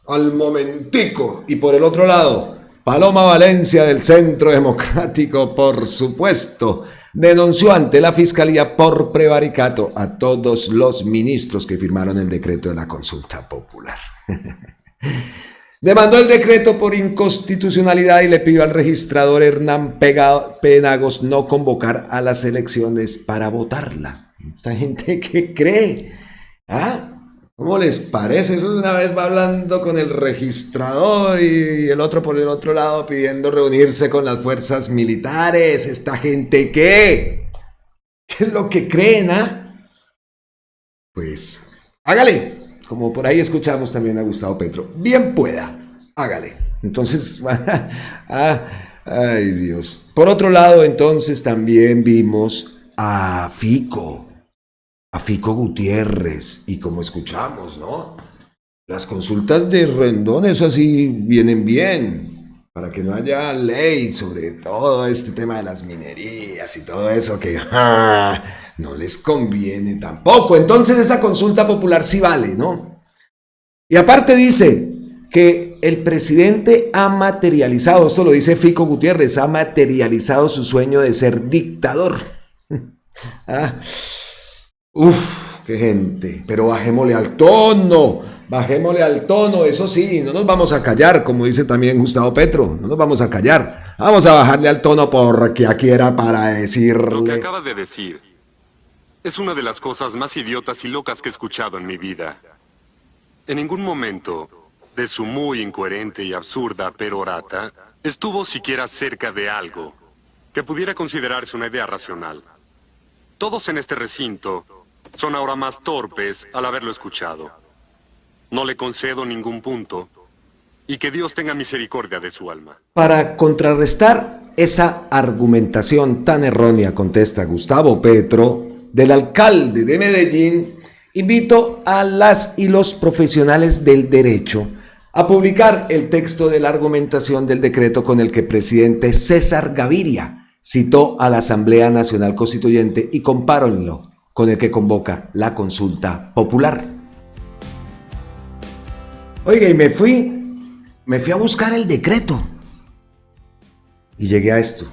Al momentico. Y por el otro lado, Paloma Valencia del Centro Democrático, por supuesto, denunció ante la Fiscalía por prevaricato a todos los ministros que firmaron el decreto de la consulta popular. Demandó el decreto por inconstitucionalidad y le pidió al registrador Hernán Penagos no convocar a las elecciones para votarla. ¿Esta gente qué cree? ¿Ah? ¿Cómo les parece? Eso una vez va hablando con el registrador y el otro por el otro lado pidiendo reunirse con las fuerzas militares. ¿Esta gente qué? ¿Qué es lo que creen, ah? Pues, hágale. Como por ahí escuchamos también a Gustavo Petro. Bien pueda, hágale. Entonces, ay Dios. Por otro lado, entonces también vimos a Fico Gutiérrez, y como escuchamos, ¿no? Las consultas de Rendón, eso sí vienen bien, para que no haya ley sobre todo este tema de las minerías y todo eso que no les conviene tampoco. Entonces esa consulta popular sí vale, ¿no? Y aparte dice que el presidente ha materializado, esto lo dice Fico Gutiérrez, ha materializado su sueño de ser dictador. Qué gente, pero bajémosle al tono, eso sí, no nos vamos a callar, como dice también Gustavo Petro, no nos vamos a callar, vamos a bajarle al tono porque aquí era para decirle... Lo que acaba de decir es una de las cosas más idiotas y locas que he escuchado en mi vida. En ningún momento de su muy incoherente y absurda perorata estuvo siquiera cerca de algo que pudiera considerarse una idea racional. Todos en este recinto son ahora más torpes al haberlo escuchado. No le concedo ningún punto y que Dios tenga misericordia de su alma. Para contrarrestar esa argumentación tan errónea, contesta Gustavo Petro, del alcalde de Medellín, invito a las y los profesionales del derecho a publicar el texto de la argumentación del decreto con el que el presidente César Gaviria citó a la Asamblea Nacional Constituyente y compárenlo con el que convoca la consulta popular. Oiga, y me fui a buscar el decreto y llegué a esto.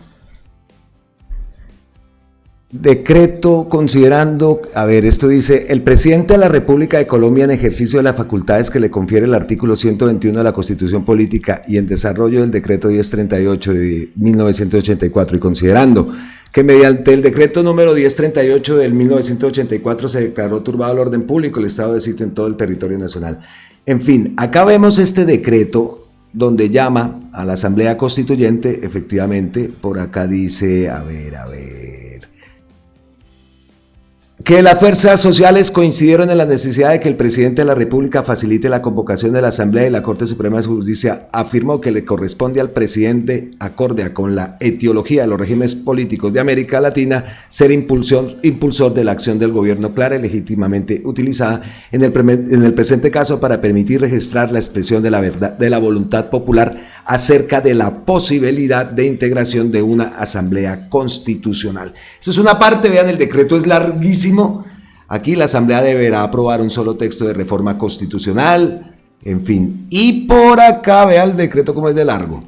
Decreto considerando, esto dice, el presidente de la República de Colombia en ejercicio de las facultades que le confiere el artículo 121 de la Constitución Política y en desarrollo del decreto 1038 de 1984 y considerando que mediante el decreto número 1038 del 1984 se declaró turbado el orden público, el estado de sitio en todo el territorio nacional. En fin, acá vemos este decreto donde llama a la Asamblea Constituyente, efectivamente, por acá dice, que las fuerzas sociales coincidieron en la necesidad de que el presidente de la República facilite la convocación de la Asamblea y la Corte Suprema de Justicia afirmó que le corresponde al presidente, acorde con la etiología de los regímenes políticos de América Latina, ser impulsor de la acción del gobierno clara y legítimamente utilizada en el presente caso para permitir registrar la expresión de la verdad, de la voluntad popular acerca de la posibilidad de integración de una asamblea constitucional. Eso es una parte, vean, el decreto es larguísimo. Aquí la asamblea deberá aprobar un solo texto de reforma constitucional En fin, y por acá vea el decreto como es de largo.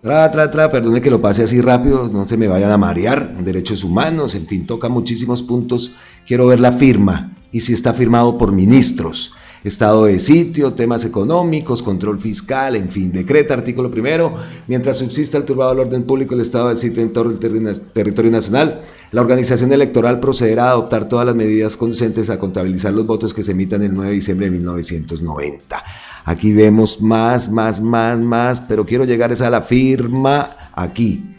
Perdone que lo pase así rápido, no se me vayan a marear. Derechos humanos, en fin, toca muchísimos puntos. Quiero ver la firma y si está firmado por ministros. Estado de sitio, temas económicos, control fiscal, en fin, decreta artículo 1. Mientras subsista el turbado del orden público, el estado del sitio en todo el territorio nacional, la organización electoral procederá a adoptar todas las medidas conducentes a contabilizar los votos que se emitan el 9 de diciembre de 1990. Aquí vemos más, pero quiero llegar a la firma aquí.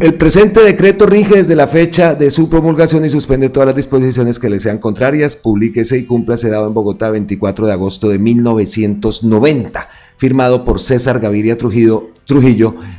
El presente decreto rige desde la fecha de su promulgación y suspende todas las disposiciones que le sean contrarias. Publíquese y cúmplase, dado en Bogotá 24 de agosto de 1990. Firmado por César Gaviria Trujillo,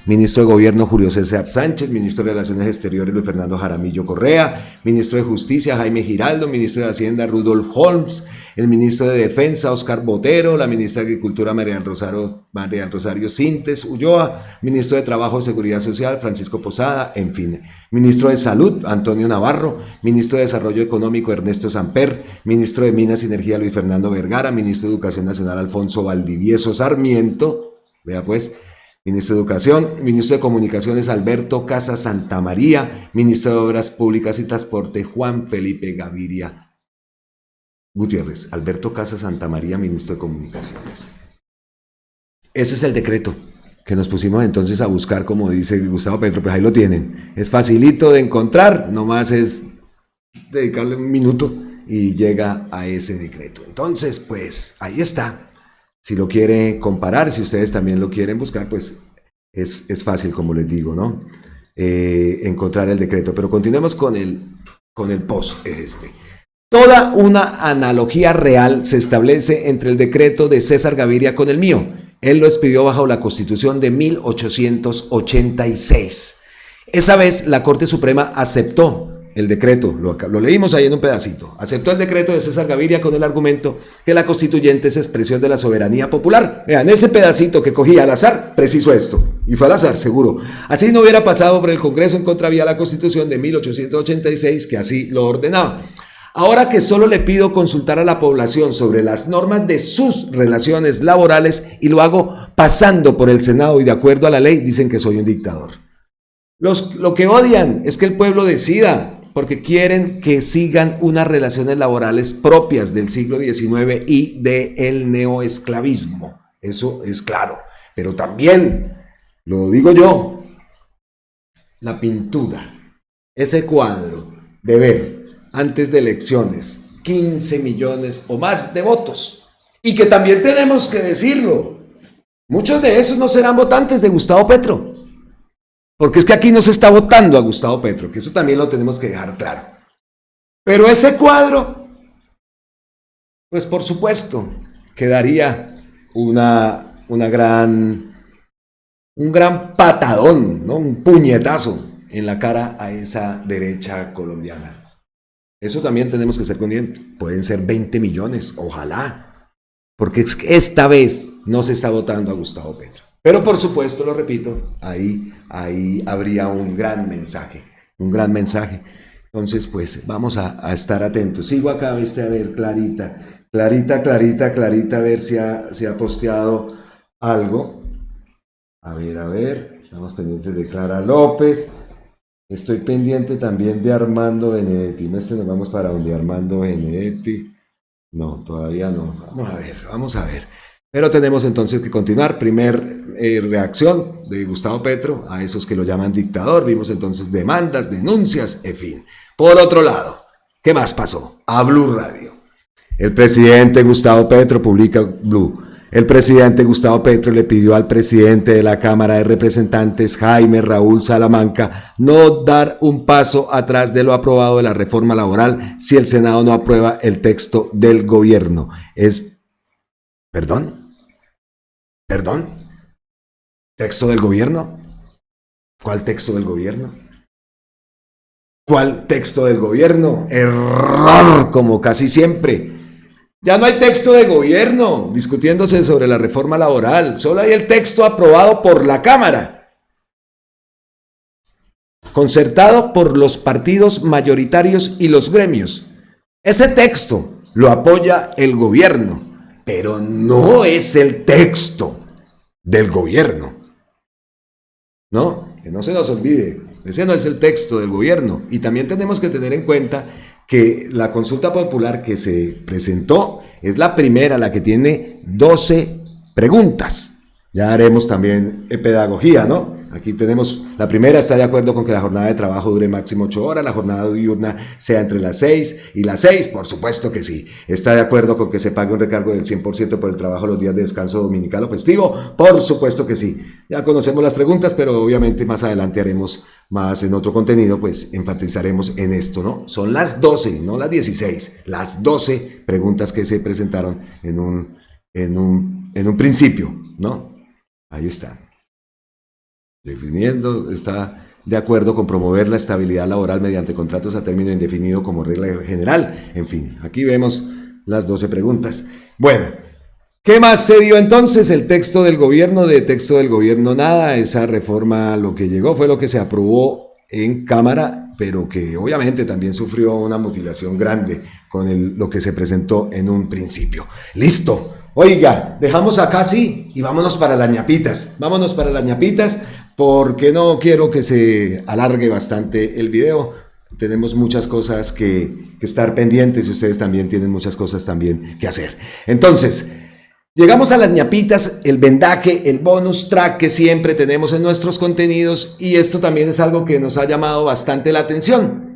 ministro de Gobierno Julio César Sánchez, ministro de Relaciones Exteriores Luis Fernando Jaramillo Correa, ministro de Justicia Jaime Giraldo, ministro de Hacienda Rudolf Holmes, el ministro de Defensa Oscar Botero, la ministra de Agricultura María del Rosario Sintes Ulloa, ministro de Trabajo y Seguridad Social Francisco Posada, en fin, ministro de Salud Antonio Navarro, ministro de Desarrollo Económico Ernesto Samper, ministro de Minas y Energía Luis Fernando Vergara, ministro de Educación Nacional Alfonso Valdivieso Sarmiento, vea pues, ministro de Educación, ministro de Comunicaciones Alberto Casa Santamaría, ministro de Obras Públicas y Transporte Juan Felipe Gaviria Gutiérrez. Alberto Casa Santamaría, ministro de Comunicaciones. Ese es el decreto que nos pusimos entonces a buscar, como dice Gustavo Petro, pues ahí lo tienen. Es facilito de encontrar, nomás es dedicarle un minuto y llega a ese decreto. Entonces, pues ahí está. Si lo quiere comparar, si ustedes también lo quieren buscar, pues es fácil, como les digo, ¿no? Encontrar el decreto. Pero continuemos con el post este. Toda una analogía real se establece entre el decreto de César Gaviria con el mío. Él lo expidió bajo la Constitución de 1886. Esa vez la Corte Suprema aceptó el decreto, lo leímos ahí en un pedacito, aceptó el decreto de César Gaviria con el argumento que la constituyente es expresión de la soberanía popular. Vean, ese pedacito que cogí al azar, preciso esto, y fue al azar, seguro. Así no hubiera pasado por el Congreso en contravía a la Constitución de 1886, que así lo ordenaba. Ahora que solo le pido consultar a la población sobre las normas de sus relaciones laborales y lo hago pasando por el Senado y de acuerdo a la ley, dicen que soy un dictador. Lo que odian es que el pueblo decida, porque quieren que sigan unas relaciones laborales propias del siglo XIX y del neoesclavismo. Eso es claro. Pero también, lo digo yo, la pintura, ese cuadro de ver antes de elecciones 15 millones o más de votos. Y que también tenemos que decirlo, muchos de esos no serán votantes de Gustavo Petro. Porque es que aquí no se está votando a Gustavo Petro, que eso también lo tenemos que dejar claro. Pero ese cuadro, pues por supuesto, quedaría un gran patadón, ¿no? Un puñetazo en la cara a esa derecha colombiana. Eso también tenemos que ser conscientes. Pueden ser 20 millones, ojalá. Porque es que esta vez no se está votando a Gustavo Petro. Pero por supuesto, lo repito, ahí habría un gran mensaje. Entonces, pues vamos a estar atentos. Sigo acá, a ver, Clarita, a ver si ha posteado algo. A ver, estamos pendientes de Clara López. Estoy pendiente también de Armando Benedetti. Nos vamos para donde Armando Benedetti. No, todavía no. Vamos a ver. Pero tenemos entonces que continuar. Primer reacción de Gustavo Petro a esos que lo llaman dictador. Vimos entonces demandas, denuncias, en fin. Por otro lado, ¿qué más pasó? A Blue Radio. El presidente Gustavo Petro publica Blue. El presidente Gustavo Petro le pidió al presidente de la Cámara de Representantes, Jaime Raúl Salamanca, no dar un paso atrás de lo aprobado de la reforma laboral si el Senado no aprueba el texto del gobierno. ¿Perdón? ¿Texto del gobierno? ¿Cuál texto del gobierno? ¿Cuál texto del gobierno? Error, como casi siempre. Ya no hay texto de gobierno discutiéndose sobre la reforma laboral. Solo hay el texto aprobado por la Cámara, concertado por los partidos mayoritarios y los gremios. Ese texto lo apoya el gobierno. pero no es el texto del gobierno. No, que no se nos olvide, ese no es el texto del gobierno. Y también tenemos que tener en cuenta que la consulta popular que se presentó es la primera, la que tiene 12 preguntas. Ya haremos también pedagogía, ¿no? Aquí tenemos, la primera está de acuerdo con que la jornada de trabajo dure máximo 8 horas, la jornada diurna sea entre las 6 y las 6, por supuesto que sí. Está de acuerdo con que se pague un recargo del 100% por el trabajo los días de descanso dominical o festivo, por supuesto que sí. Ya conocemos las preguntas, pero obviamente más adelante haremos más en otro contenido, pues enfatizaremos en esto, ¿no? Son las 12, no las 16, las 12 preguntas que se presentaron en un principio, ¿no? Ahí está. Definiendo, está de acuerdo con promover la estabilidad laboral mediante contratos a término indefinido como regla general. En fin, aquí vemos las 12 preguntas. Bueno, ¿qué más se dio entonces? El texto del gobierno, de texto del gobierno nada. Esa reforma, lo que llegó fue lo que se aprobó en Cámara, pero que obviamente también sufrió una mutilación grande con lo que se presentó en un principio. ¡Listo! Oiga, dejamos acá sí y vámonos para las ñapitas. Vámonos para las ñapitas porque no quiero que se alargue bastante el video. Tenemos muchas cosas que estar pendientes y ustedes también tienen muchas cosas también que hacer. Entonces, llegamos a las ñapitas, el vendaje, el bonus track que siempre tenemos en nuestros contenidos, y esto también es algo que nos ha llamado bastante la atención.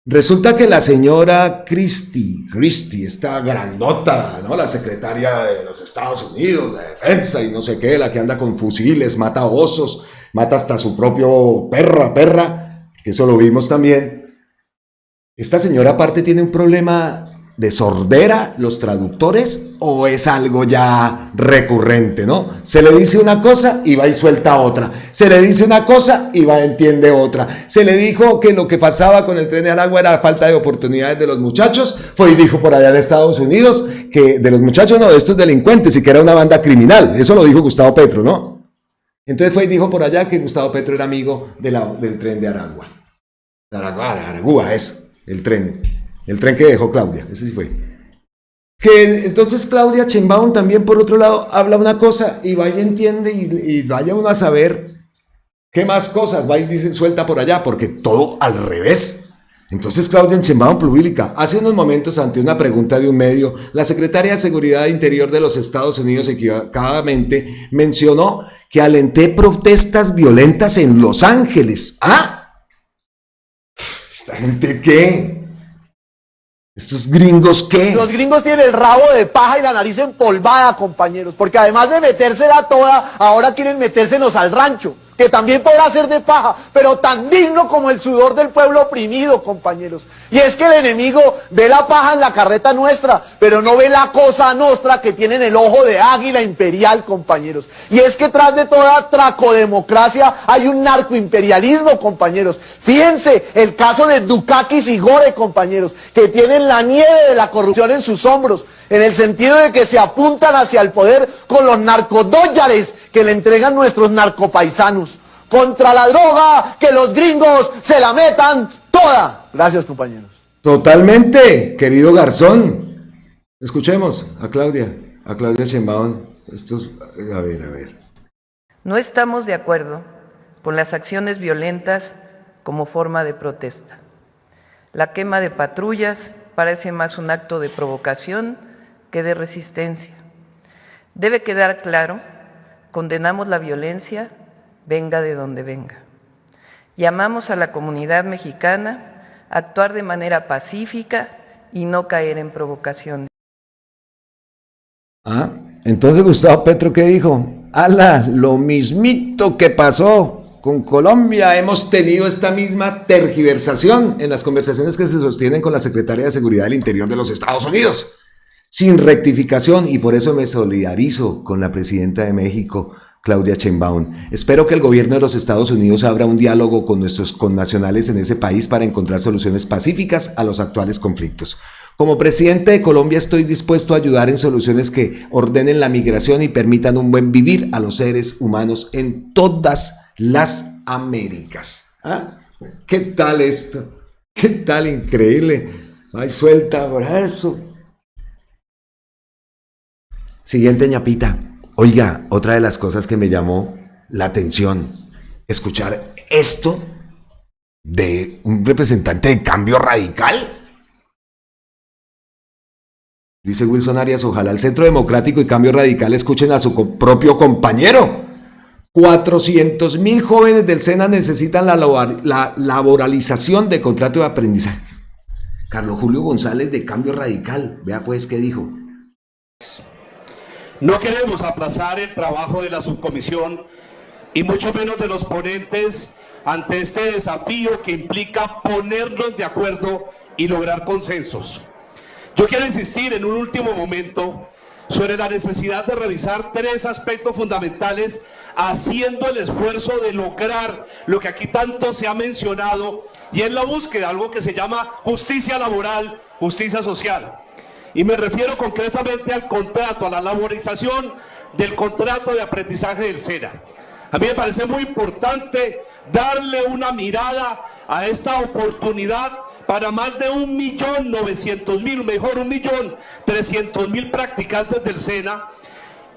Resulta que la señora Christie, esta grandota, ¿no? La secretaria de los Estados Unidos, de defensa y no sé qué, la que anda con fusiles, mata osos, mata hasta su propio perra, que eso lo vimos también. Esta señora aparte tiene un problema de sordera, los traductores, o es algo ya recurrente, ¿no? Se le dice una cosa y va y suelta otra. Se le dice una cosa y va y entiende otra. Se le dijo que lo que pasaba con el Tren de Aragua era falta de oportunidades de los muchachos. Fue y dijo por allá en Estados Unidos que de los muchachos, no, de estos delincuentes, y que era una banda criminal. Eso lo dijo Gustavo Petro, ¿no? Entonces fue y dijo por allá que Gustavo Petro era amigo del Tren de Aragua. Aragua, eso, el tren que dejó Claudia, ese sí fue. Que entonces Claudia Sheinbaum también por otro lado habla una cosa y vaya entiende y vaya uno a saber qué más cosas va y dice suelta por allá, porque todo al revés. Entonces Claudia Sheinbaum pública hace unos momentos ante una pregunta de un medio, la secretaria de Seguridad Interior de los Estados Unidos equivocadamente mencionó que alenté protestas violentas en Los Ángeles. ¿Ah? ¿Esta gente qué? ¿Estos gringos qué? Los gringos tienen el rabo de paja y la nariz empolvada, compañeros, porque además de metérsela toda, ahora quieren metérsenos al rancho, que también podrá ser de paja, pero tan digno como el sudor del pueblo oprimido, compañeros. Y es que el enemigo ve la paja en la carreta nuestra, pero no ve la cosa nostra que tiene en el ojo de águila imperial, compañeros. Y es que tras de toda tracodemocracia hay un narcoimperialismo, compañeros. Fíjense el caso de Dukakis y Gore, compañeros, que tienen la nieve de la corrupción en sus hombros, en el sentido de que se apuntan hacia el poder con los narcodólares que le entregan nuestros narcopaisanos. Contra la droga, que los gringos se la metan toda. Gracias, compañeros. Totalmente, querido Garzón. Escuchemos a Claudia Sheinbaum. A ver. No estamos de acuerdo con las acciones violentas como forma de protesta. La quema de patrullas parece más un acto de provocación que de resistencia. Debe quedar claro, condenamos la violencia, venga de donde venga. Llamamos a la comunidad mexicana a actuar de manera pacífica y no caer en provocación. Ah, entonces Gustavo Petro, ¿qué dijo? ¡Hala! Lo mismito que pasó con Colombia. Hemos tenido esta misma tergiversación en las conversaciones que se sostienen con la Secretaria de Seguridad del Interior de los Estados Unidos, sin rectificación, y por eso me solidarizo con la presidenta de México, Claudia Sheinbaum. Espero que el gobierno de los Estados Unidos abra un diálogo con nuestros connacionales en ese país para encontrar soluciones pacíficas a los actuales conflictos. Como presidente de Colombia estoy dispuesto a ayudar en soluciones que ordenen la migración y permitan un buen vivir a los seres humanos en todas las Américas. ¿Ah? ¿Qué tal esto? ¿Qué tal increíble? Ay, suelta brazo. Siguiente, ñapita. Oiga, otra de las cosas que me llamó la atención, escuchar esto de un representante de Cambio Radical. Dice Wilson Arias, ojalá el Centro Democrático y Cambio Radical escuchen a su propio compañero. 400.000 jóvenes del SENA necesitan la laboralización de contrato de aprendizaje. Carlos Julio González de Cambio Radical, vea pues qué dijo. No queremos aplazar el trabajo de la subcomisión y mucho menos de los ponentes ante este desafío que implica ponernos de acuerdo y lograr consensos. Yo quiero insistir en un último momento sobre la necesidad de revisar 3 aspectos fundamentales haciendo el esfuerzo de lograr lo que aquí tanto se ha mencionado y es la búsqueda de algo que se llama justicia laboral, justicia social. Y me refiero concretamente al contrato, a la laborización del contrato de aprendizaje del SENA. A mí me parece muy importante darle una mirada a esta oportunidad para más de 1.900.000, mejor 1.300.000 practicantes del SENA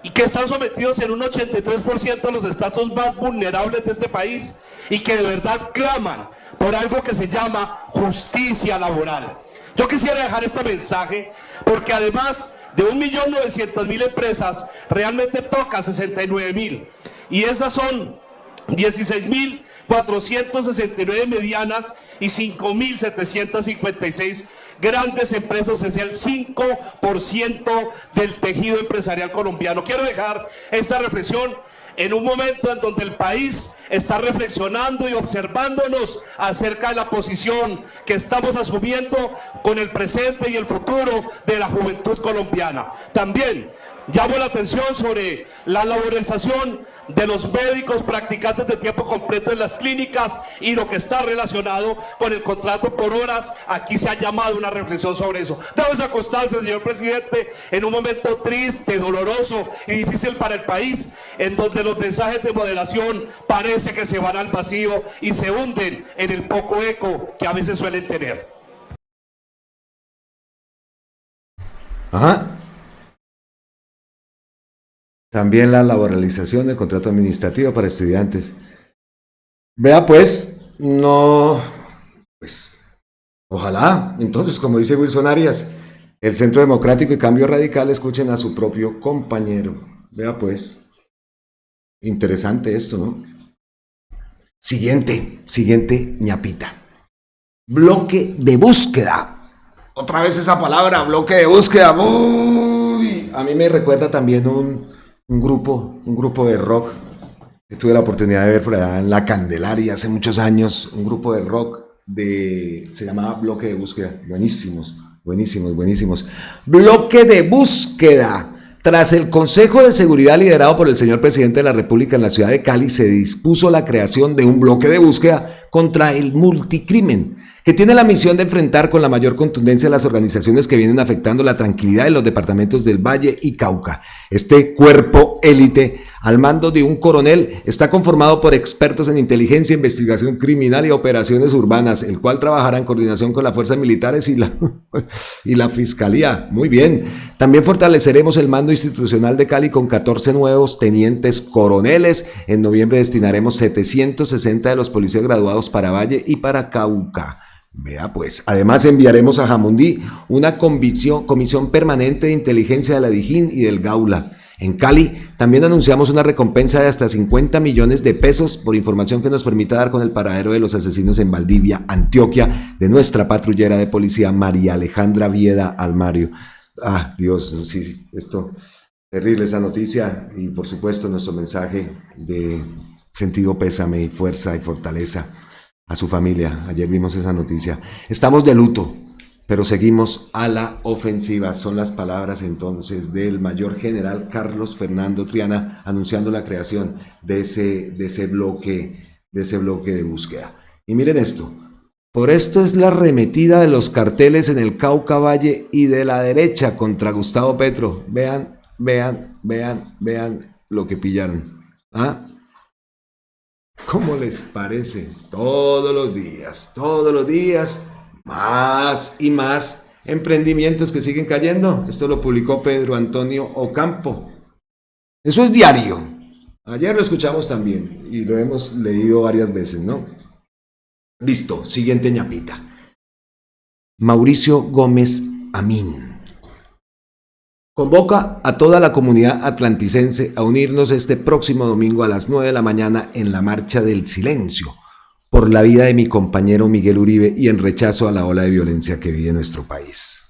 y que están sometidos en un 83% a los estratos más vulnerables de este país y que de verdad claman por algo que se llama justicia laboral. Yo quisiera dejar este mensaje porque además de 1.900.000 empresas, realmente toca 69.000 y esas son 16.469 medianas y 5.756 grandes empresas, es el 5% del tejido empresarial colombiano. Quiero dejar esta reflexión en un momento en donde el país está reflexionando y observándonos acerca de la posición que estamos asumiendo con el presente y el futuro de la juventud colombiana. También llamo la atención sobre la laboralización de los médicos practicantes de tiempo completo en las clínicas y lo que está relacionado con el contrato por horas. Aquí se ha llamado una reflexión sobre eso. Debo esa constancia, señor presidente, en un momento triste, doloroso y difícil para el país, en donde los mensajes de moderación parece que se van al vacío y se hunden en el poco eco que a veces suelen tener. Ajá. También la laboralización del contrato administrativo para estudiantes. Vea pues, no, pues, ojalá, entonces, como dice Wilson Arias, el Centro Democrático y Cambio Radical escuchen a su propio compañero. Vea pues, interesante esto, ¿no? Siguiente, ñapita. Bloque de búsqueda. Otra vez esa palabra, bloque de búsqueda. Uy, a mí me recuerda también un grupo de rock que tuve la oportunidad de ver por allá en La Candelaria hace muchos años, un grupo de rock se llamaba Bloque de Búsqueda, buenísimos. Bloque de búsqueda. Tras el Consejo de Seguridad liderado por el señor presidente de la República en la ciudad de Cali, se dispuso la creación de un bloque de búsqueda contra el multicrimen, que tiene la misión de enfrentar con la mayor contundencia las organizaciones que vienen afectando la tranquilidad de los departamentos del Valle y Cauca. Este cuerpo élite, al mando de un coronel, está conformado por expertos en inteligencia, investigación criminal y operaciones urbanas, el cual trabajará en coordinación con las fuerzas militares y la fiscalía. Muy bien. También fortaleceremos el mando institucional de Cali con 14 nuevos tenientes coroneles. En noviembre destinaremos 760 de los policías graduados para Valle y para Cauca. Vea pues, además enviaremos a Jamundí una comisión permanente de inteligencia de la Dijín y del Gaula. En Cali también anunciamos una recompensa de hasta 50 millones de pesos por información que nos permita dar con el paradero de los asesinos en Valdivia, Antioquia, de nuestra patrullera de policía María Alejandra Vieda Almario. Ah, Dios, sí, esto, terrible esa noticia y por supuesto nuestro mensaje de sentido pésame y fuerza y fortaleza a su familia. Ayer vimos esa noticia. Estamos de luto, pero seguimos a la ofensiva. Son las palabras entonces del mayor general Carlos Fernando Triana anunciando la creación de ese bloque de búsqueda. Y miren esto. Por esto es la arremetida de los carteles en el Cauca Valle y de la derecha contra Gustavo Petro. Vean lo que pillaron. ¿Ah? ¿Cómo les parece? Todos los días, más y más emprendimientos que siguen cayendo. Esto lo publicó Pedro Antonio Ocampo. Eso es diario. Ayer lo escuchamos también y lo hemos leído varias veces, ¿no? Listo, siguiente ñapita. Mauricio Gómez Amín convoca a toda la comunidad atlanticense a unirnos este próximo domingo a las 9 de la mañana en la Marcha del Silencio por la vida de mi compañero Miguel Uribe y en rechazo a la ola de violencia que vive nuestro país.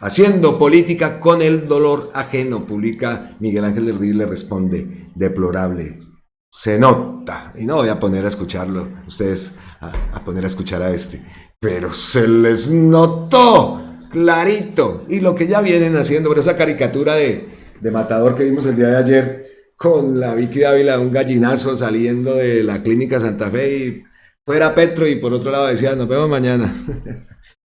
Haciendo política con el dolor ajeno, publica Miguel Ángel del Río y le responde: deplorable. Se nota, y no voy a poner a escucharlo, ustedes a poner a escuchar a este, pero se les notó clarito, y lo que ya vienen haciendo, pero esa caricatura de Matador que vimos el día de ayer, con la Vicky Dávila, un gallinazo saliendo de la clínica Santa Fe y fuera Petro, y por otro lado decía, nos vemos mañana.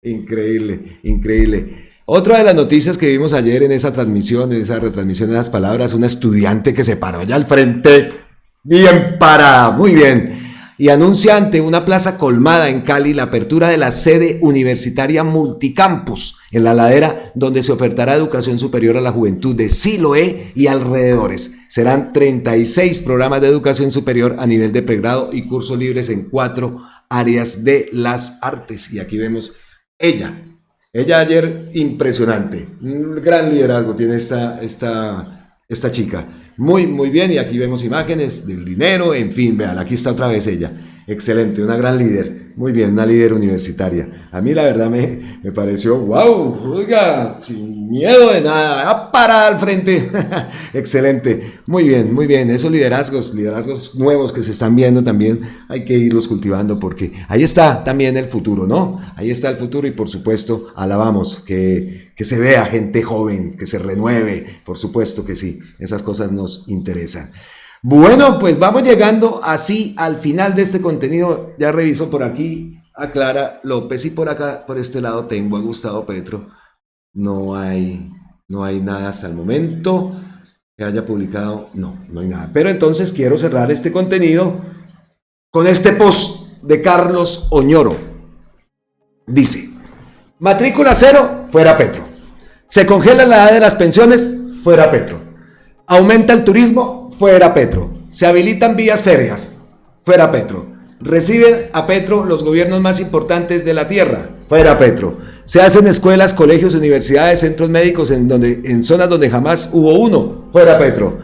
Increíble, increíble. Otra de las noticias que vimos ayer en esa transmisión, en esa retransmisión de esas palabras, una estudiante que se paró allá al frente, bien parada, muy bien, y anuncia ante una plaza colmada en Cali la apertura de la sede universitaria multicampus en La Ladera, donde se ofertará educación superior a la juventud de Siloé y alrededores. Serán 36 programas de educación superior a nivel de pregrado y cursos libres en 4 áreas de las artes. Y aquí vemos ella ayer, impresionante, un gran liderazgo tiene esta chica. Muy, muy bien, y aquí vemos imágenes del dinero, en fin, vean, aquí está otra vez ella. Excelente, una gran líder, muy bien, una líder universitaria. A mí la verdad me pareció, wow, oiga, sin miedo de nada, a parar al frente. Excelente, muy bien, esos liderazgos nuevos que se están viendo también hay que irlos cultivando porque ahí está también el futuro, ¿no? Ahí está el futuro y por supuesto alabamos que se vea gente joven, que se renueve, por supuesto que sí, esas cosas nos interesan. Bueno, pues vamos llegando así al final de este contenido. Ya reviso por aquí a Clara López y por acá, por este lado tengo a Gustavo Petro. No hay nada hasta el momento que haya publicado, no hay nada. Pero entonces quiero cerrar este contenido con este post de Carlos Oñoro. Dice: matrícula cero, fuera Petro. Se congela la edad de las pensiones, fuera Petro. Aumenta el turismo, fuera Petro. Se habilitan vías férreas, fuera Petro. Reciben a Petro los gobiernos más importantes de la tierra, fuera Petro. Se hacen escuelas, colegios, universidades, centros médicos en zonas donde jamás hubo uno, fuera Petro.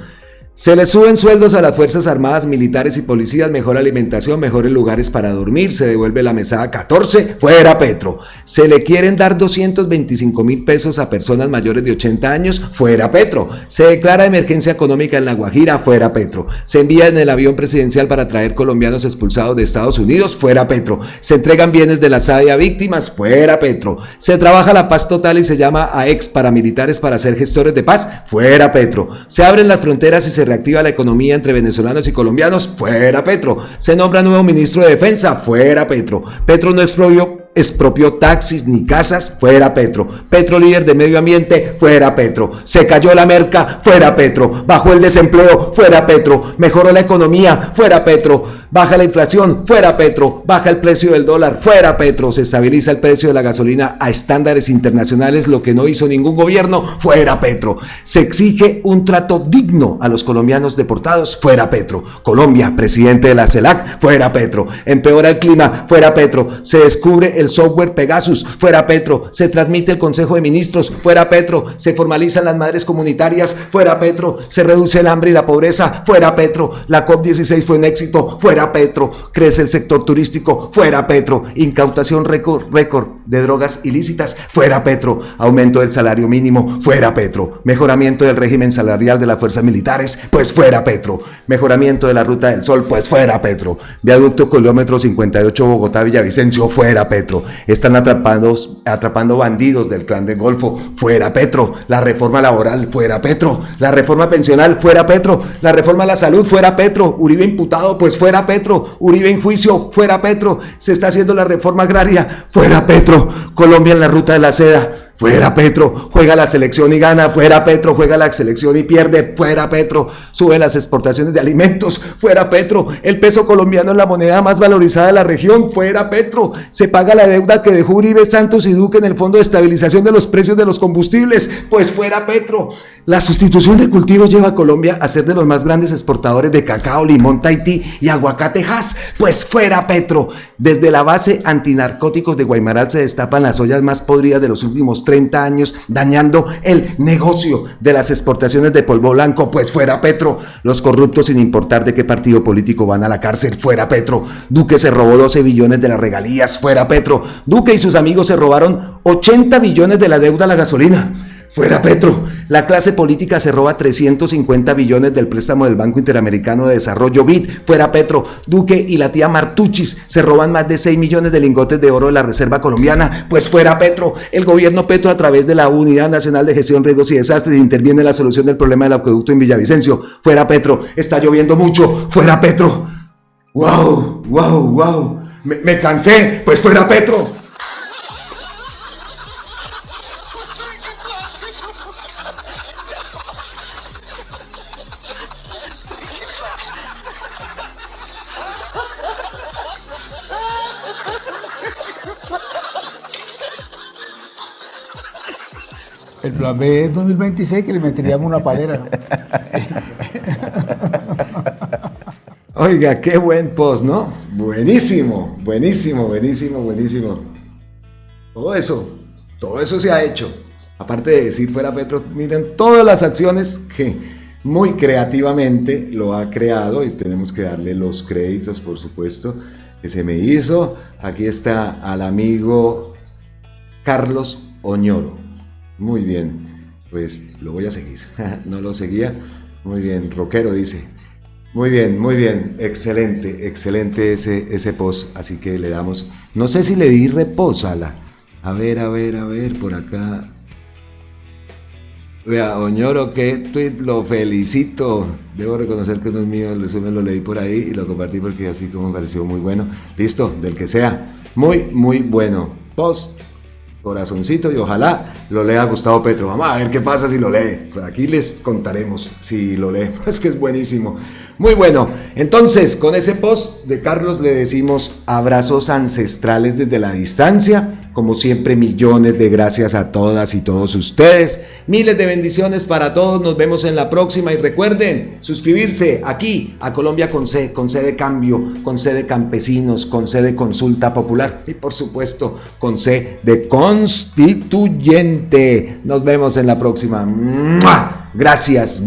Se le suben sueldos a las Fuerzas Armadas, militares y policías, mejor alimentación, mejores lugares para dormir, se devuelve la mesada 14, fuera Petro. Se le quieren dar 225.000 pesos a personas mayores de 80 años, fuera Petro. Se declara emergencia económica en La Guajira, fuera Petro. Se envía en el avión presidencial para traer colombianos expulsados de Estados Unidos, fuera Petro. Se entregan bienes de la SADE a víctimas, fuera Petro. Se trabaja la paz total y se llama a ex paramilitares para ser gestores de paz, fuera Petro. Se abren las fronteras y se reactiva la economía entre venezolanos y colombianos, fuera Petro. Se nombra nuevo ministro de Defensa, fuera Petro. Petro no expropió taxis ni casas, fuera Petro. Petro líder de medio ambiente, fuera Petro. Se cayó la merca, fuera Petro. Bajó el desempleo, fuera Petro. Mejoró la economía, fuera Petro. Baja la inflación, fuera Petro. Baja el precio del dólar, fuera Petro. Se estabiliza el precio de la gasolina a estándares internacionales, lo que no hizo ningún gobierno, fuera Petro. Se exige un trato digno a los colombianos deportados, fuera Petro. Colombia, presidente de la CELAC, fuera Petro. Empeora el clima, fuera Petro. Se descubre el software Pegasus, fuera Petro. Se transmite el Consejo de Ministros, fuera Petro. Se formalizan las madres comunitarias, fuera Petro. Se reduce el hambre y la pobreza, fuera Petro. La COP16 fue un éxito, fuera Petro. Crece el sector turístico, fuera Petro. Incautación récord de drogas ilícitas, fuera Petro. Aumento del salario mínimo, fuera Petro. Mejoramiento del régimen salarial de las fuerzas militares, pues fuera Petro. Mejoramiento de la Ruta del Sol, pues fuera Petro. Viaducto kilómetro 58 Bogotá-Villavicencio, fuera Petro. Están atrapando bandidos del Clan del Golfo, fuera Petro. La reforma laboral, fuera Petro. La reforma pensional, fuera Petro. La reforma a la salud, fuera Petro. Uribe imputado, pues fuera Petro. Uribe en juicio, fuera Petro. Se está haciendo la reforma agraria, fuera Petro. Colombia en la ruta de la seda, fuera Petro, juega la selección y gana, fuera Petro, juega la selección y pierde, fuera Petro, sube las exportaciones de alimentos, fuera Petro, el peso colombiano es la moneda más valorizada de la región, fuera Petro, se paga la deuda que dejó Uribe, Santos y Duque en el Fondo de Estabilización de los Precios de los Combustibles, pues fuera Petro. La sustitución de cultivos lleva a Colombia a ser de los más grandes exportadores de cacao, limón, Tahití y aguacate Hass, pues fuera Petro. Desde la base antinarcóticos de Guaymaral se destapan las ollas más podridas de los últimos 30 años, dañando el negocio de las exportaciones de polvo blanco, pues fuera Petro. Los corruptos, sin importar de qué partido político, van a la cárcel, fuera Petro. Duque se robó 12 billones de las regalías, fuera Petro. Duque y sus amigos se robaron 80 billones de la deuda a la gasolina, fuera Petro. La clase política se roba 350 billones del préstamo del Banco Interamericano de Desarrollo BID, fuera Petro. Duque y la tía Martuchis se roban más de 6 millones de lingotes de oro de la Reserva Colombiana, pues fuera Petro. El gobierno Petro, a través de la Unidad Nacional de Gestión, Riesgos y Desastres, interviene en la solución del problema del acueducto en Villavicencio, fuera Petro. Está lloviendo mucho, fuera Petro. Wow, me cansé, pues fuera Petro. El plan B es 2026, que le meteríamos una palera, ¿no? Oiga, qué buen post, ¿no? Buenísimo. Todo eso se ha hecho. Aparte de decir fuera Petro, miren todas las acciones que muy creativamente lo ha creado, y tenemos que darle los créditos, por supuesto, que se me hizo. Aquí está al amigo Carlos Oñoro. Muy bien, pues lo voy a seguir. No lo seguía. Muy bien, rockero dice. Muy bien, excelente ese post, así que le damos, no sé si le di repósala. A ver, por acá. Vea, Oñoro, que tweet, lo felicito. Debo reconocer que no es mío, el resumen lo leí por ahí y lo compartí porque así como me pareció muy bueno. Listo, del que sea. Muy bueno. Post, corazoncito, y ojalá lo lea Gustavo Petro. Vamos a ver qué pasa si lo lee. Por aquí les contaremos si lo lee. Es que es buenísimo. Muy bueno. Entonces, con ese post de Carlos le decimos abrazos ancestrales desde la distancia. Como siempre, millones de gracias a todas y todos ustedes. Miles de bendiciones para todos. Nos vemos en la próxima. Y recuerden suscribirse aquí a Colombia con C de cambio, con C de campesinos, con C de consulta popular y por supuesto con C de constituyente. Nos vemos en la próxima. ¡Mua! Gracias.